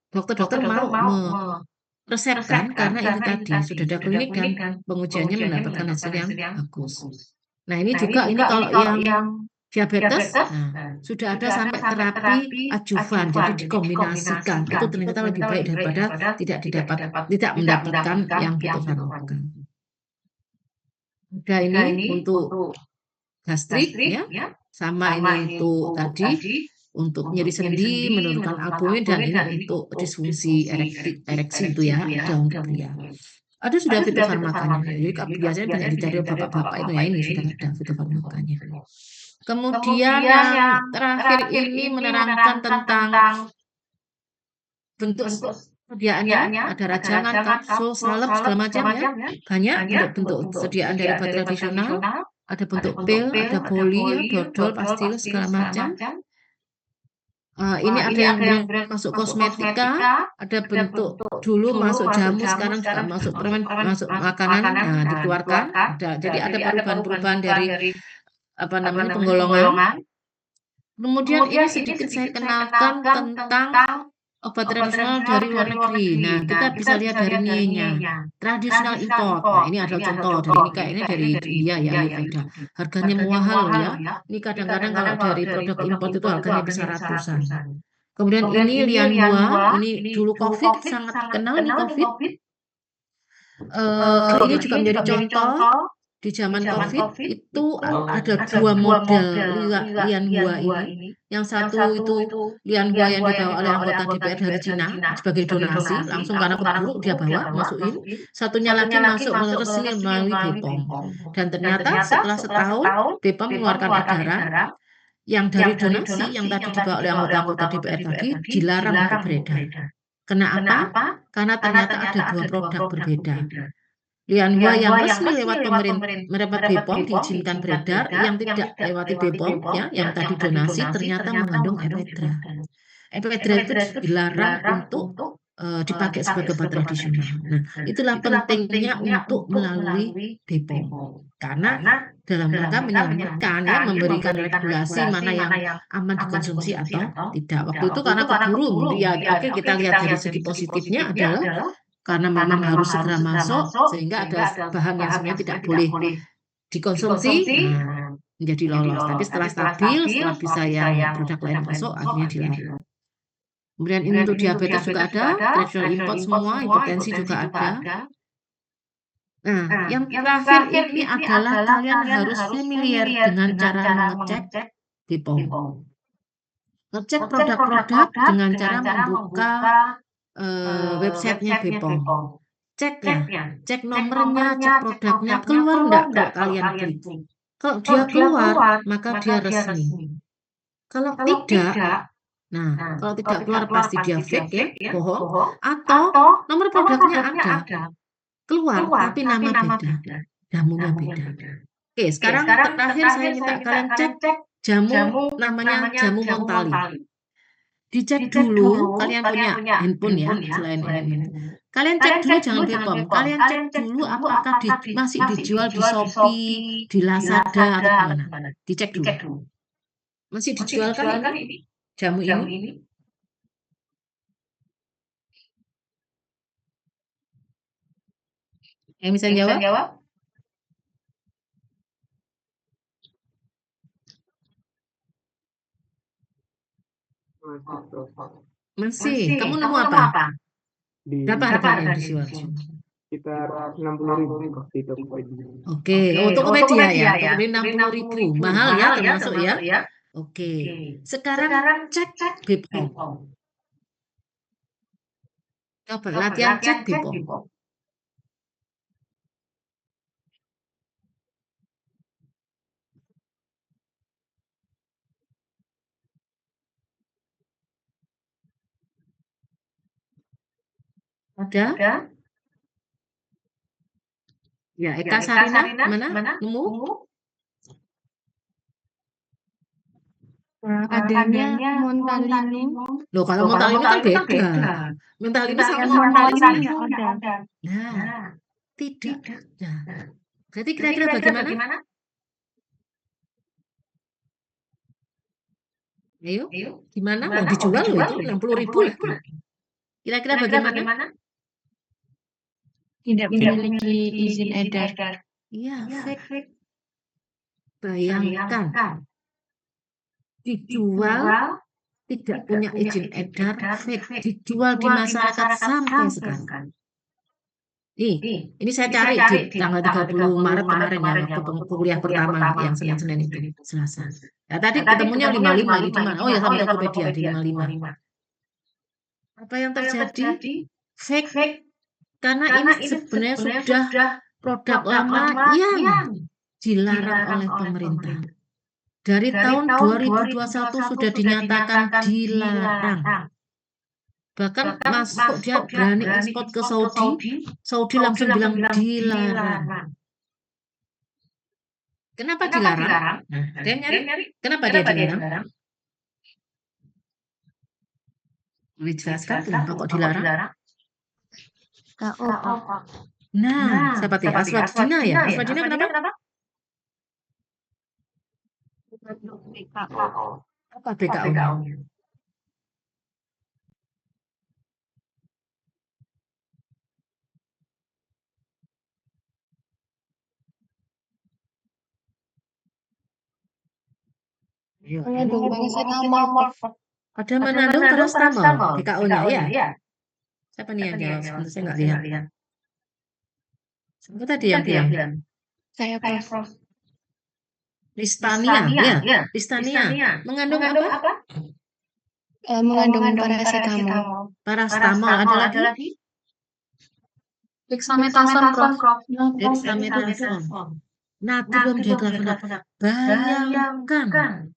dokter-dokter mau meresepkan karena ini tadi sudah ada klinik dan pengujiannya mendapatkan hasil yang bagus. Nah, ini juga ini kalau yang diabetes, sudah ada sampai terapi adjuvan, jadi dikombinasikan. Itu ternyata lebih baik daripada tidak mendapatkan yang butuh farmaka. Ada ini untuk gastrik ya, sama ini untuk tadi untuk nyeri sendi, menurunkan albumin, dan ini untuk disfungsi ereksi itu ya, ada untuk pria. Ada sudah fitofarmakanya, jadi biasanya banyak dicari bapak-bapak itu ya, ini sudah ada fitofarmakanya. Kemudian yang terakhir ini menerangkan tentang bentuk sediaannya, ada rajangan, kapsul, salep, segala macam ya. Banyak bentuk sediaan dari obat tradisional, ada bentuk pil, ada boli, dodol, pastil, segala macam. Ini ada yang masuk kosmetika, ada bentuk dulu masuk jamu, sekarang juga masuk permen, masuk makanan, dikeluarkan. Jadi ada perubahan-perubahan dari penggolongan. Kemudian ini sedikit saya kenalkan tentang obat tradisional dari luar negeri. Nah, kita bisa lihat dari NIE-nya, tradisional import. Nah, ini adalah contoh dari ini dari India ya, Ayurveda. Harganya mahal ya. Ini kadang-kadang kalau dari produk import itu harganya bisa ratusan. Kemudian ini Lianhua, ini dulu COVID sangat terkenal ini COVID. Ini juga menjadi contoh. Di zaman COVID itu ada dua model Lianhua ini. Yang satu itu Lianhua yang dibawa oleh anggota DPR dari Cina sebagai donasi, langsung karena keburu dia bawa, masukin. Satunya lagi masuk resmi melalui BPOM. Dan ternyata setelah setahun BPOM mengeluarkan edaran yang dari donasi yang tadi dibawa oleh anggota DPR tadi dilarang untuk beredar. Kenapa? Karena ternyata ada dua produk berbeda. Lianhua yang resmi lewat BPOM diizinkan beredar, yang tidak lewati BPOM ya, yang tadi donasi ternyata mengandung ephedra. Ephedra itu dilarang untuk dipakai sebagai obat tradisional. Nah, itulah pentingnya untuk melalui BPOM. Karena dalam rangka menyelamatkan ya, memberikan regulasi mana yang aman dikonsumsi atau tidak. Waktu itu karena keburu, ya oke, kita lihat dari segi positifnya adalah karena memang harus segera masuk, sehingga ada bahan yang sebenarnya tidak boleh dikonsumsi, menjadi lolos. Tapi setelah stabil, setelah bisa yang produk lain masuk, akhirnya dilarang. Kemudian ini untuk diabetes juga ada, traditional import semua, hipertensi juga ada. Nah, yang terakhir ini adalah kalian harus familiar dengan cara mengecek BPOM. Ngecek produk-produk dengan cara membuka websitenya BPOM. Cek nomornya, cek produknya, keluar enggak kalau kalian klik. Kalau dia keluar, maka dia resmi. Kalau tidak, kalau tidak keluar pasti dia fake ya, bohong. Atau nomor produknya ada, keluar tapi nama beda, jamunya beda. Oke, sekarang terakhir saya minta kalian cek jamu, namanya jamu Montali. Dicek dulu, kalian punya handphone ya, selain ini. Kalian cek dulu, jangan BPOM. Kalian cek dulu apakah masih dijual di Shopee, di Lazada, atau di mana. Dicek dulu. Masih dijual kan ini? Jamu ini? Yang bisa jawab? Masih. Kamu nemu apa? Berapa harganya di Siwarjo? Sekitar 60.000 waktu itu. Oke, untuk Tokopedia ya, Tokopedia 60.000. Mahal ya termasuk ya. Oke. Sekarang cek BPOM. Coba latihan cek BPOM. Ada? Ya, Eka Sarina, mana? Nemu? Adanya Montalino. Loh, kalau Montalino kan beda. Montalino sama Montalino nggak ada. Nah, Tidak ada. Berarti kira-kira bagaimana? Ayo, gimana? Mau dijual loh itu 60.000 lagi. Kira-kira bagaimana? Tidak memiliki izin edar. Iya, fake. Bayangkan, dijual tidak punya izin edar, fake, dijual di masyarakat sampai sekarang. Ini saya cari di tanggal 30 Maret kemarin ya, waktu kuliah pertama yang Senin-Senin itu, Selasa. Ya, tadi ketemunya 55 di mana? Oh ya, sama Tokopedia di 55. Apa yang terjadi? Fake. Karena ini sebenarnya sudah produk lama yang dilarang oleh pemerintah. Dari tahun 2021 sudah dinyatakan dilarang. Bahkan masuk dia berani ekspor ke Saudi. Saudi langsung bilang dilarang. Kenapa dilarang? Nah, ada yang nyari? Kenapa dia dilarang? Boleh jelaskan kenapa kok dilarang? KO, Pak. Nah, siapa tadi? Aswadina ya? Aswadina kenapa? Apa BKO-nya? Mengandung paracetamol, Prof. Ada mengandung paracetamol BKO-nya ya? Siapa nih yang jawab? Sebentar saya nggak lihat. Siapa tadi yang bilang? Saya, Prof. Listania, ya. Listania. Mengandung apa? Mengandung paracetamol. Paracetamol ada lagi? Dexamethasone, Prof. Dexamethasone. Natrium diclofenac. Bayangkan.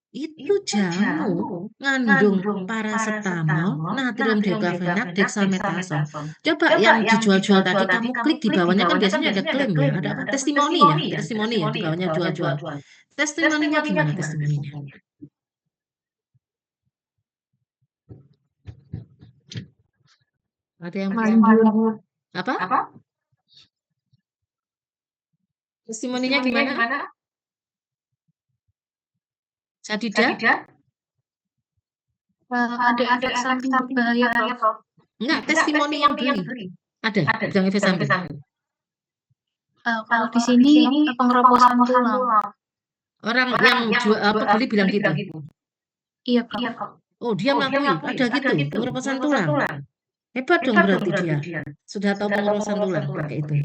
Itu jamu ngandung paracetamol, natrium diclofenac, dexamethasone. Coba yang dijual-jual tadi kamu klik di bawahnya kan biasanya ada klaim ya, ada apa? Testimoni ya, di bawahnya jual-jual. Testimoninya gimana testimoninya? Ada yang Manjur. apa? Testimoninya gimana? Sadida? Ada efek samping berbahaya, Prof. Enggak, testimoni yang beli. Ada, yang efek samping. Kalau di sini pengeroposan tulang. Orang yang beli bilang gitu. Iya, Prof. Oh, dia mengakui ada gitu, pengeroposan tulang. Hebat dong berarti dia. Sudah tahu pengeroposan tulang pakai itu.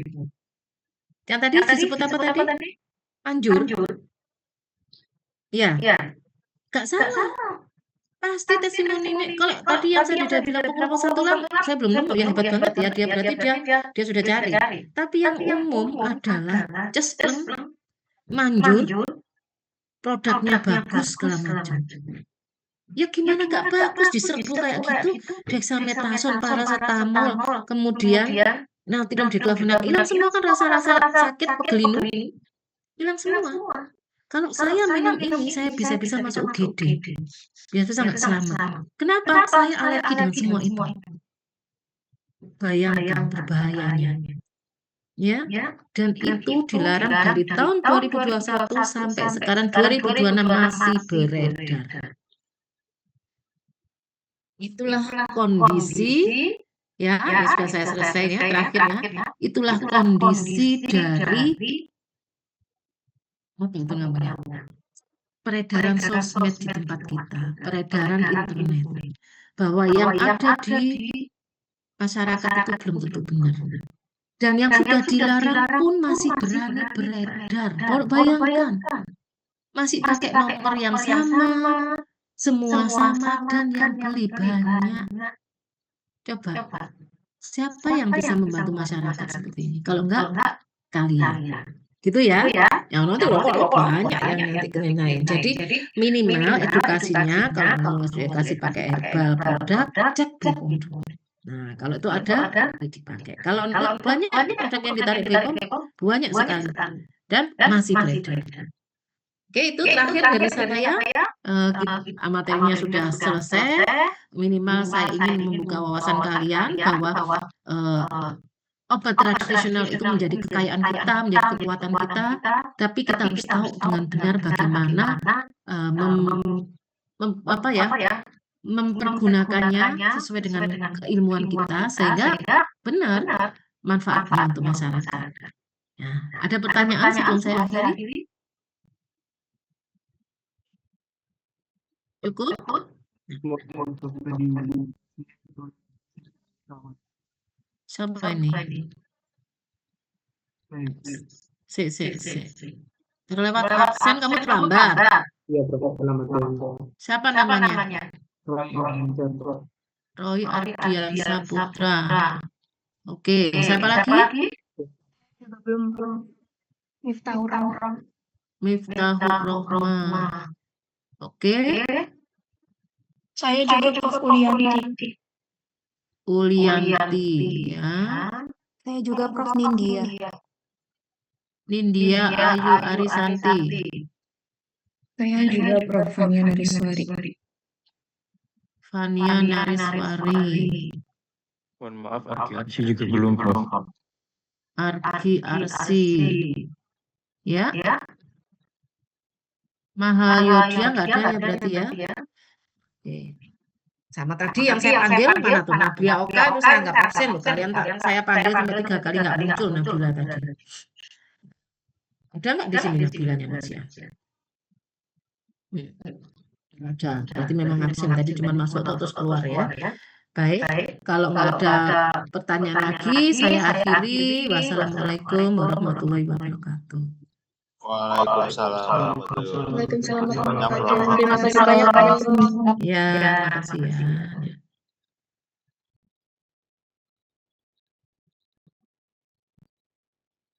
Yang tadi disebut apa tadi? Anjur. Iya. Gak salah. Pasti testimoni ini. Kalau tadi yang saya sudah bilang pengeroposan tulang, saya belum nemu ya, hebat banget ya. Dia berarti dia sudah cari. Tapi yang umum adalah cesplem, manjur, produknya bagus segala macam. Ya gimana gak bagus diserbu kayak gitu? Dexamethasone, paracetamol, kemudian natrium diclofenac, hilang semua kan rasa-rasa sakit pegelinu, hilang semua. Kalau saya minum ini, saya bisa masuk UGD, biasa nggak selamat. Kenapa? Saya alergi dengan semua itu. Bayangkan berbahayanya. Ya, dan itu dilarang dari tahun 2021 sampai sekarang 2026 masih beredar. Itulah kondisi ya, ini sudah saya selesai ya, terakhirnya. Itulah kondisi dari apa itu namanya? Peredaran sosmed di tempat kita, peredaran internet. Bahwa yang ada di masyarakat itu belum tentu benar. Dan yang sudah dilarang pun masih berani beredar. Bayangkan, masih pakai nomor yang sama, semua sama, dan yang beli banyak. Coba, siapa yang bisa membantu masyarakat seperti ini? Kalau enggak, kalian. Gitu ya. Yang nanti rokok banyak yang nanti kenain. Jadi minimal edukasinya, kalau mau edukasi pakai herbal produk, cek BPOM. Nah, kalau itu ada, dipakai. Kalau enggak, banyak produk yang ditarik BPOM, banyak sekali. Dan masih beredar. Oke, itu terakhir dari saya. Materinya sudah selesai. Minimal saya ingin membuka wawasan kalian bahwa obat tradisional itu menjadi kekayaan kita, menjadi kekuatan kita, tapi kita harus tahu dengan benar bagaimana mempergunakannya sesuai dengan keilmuan kita sehingga benar manfaatnya untuk masyarakat. Ya, ada pertanyaan sebelum saya akhiri? Cukup? Siapa ini? Si. Terlewat absen kamu terlambat. Iya, Prof. Selamat malam. Siapa namanya? Roy Ardiansa Putra. Oke, siapa lagi? Belum. Miftahur Rohmah. Oke. Saya juga Prof. Ulianti ya. Saya juga Prof. Nindya. Nindya Ayu Arisanti. Saya juga Prof. Fania Nariswari. Fania Nariswari. Mohon maaf, Arki juga belum, Prof. Arsi. Ya. Mahayodya nggak ada ya berarti ya. Oke. Sama tadi yang saya panggil mana tuh Nabila Oka itu saya nggak absen loh, kalian saya panggil sampai 3 kali nggak muncul Nabila tadi. Ada nggak di sini Nabilanya masih? Ada, berarti memang absen tadi cuma masuk atau terus keluar ya. Baik, kalau nggak ada pertanyaan lagi saya akhiri. Wassalamualaikum warahmatullahi wabarakatuh. Waalaikumsalam. Waalaikumsalam. Banyak, Terima kasih banyak. Ya, terima kasih ya.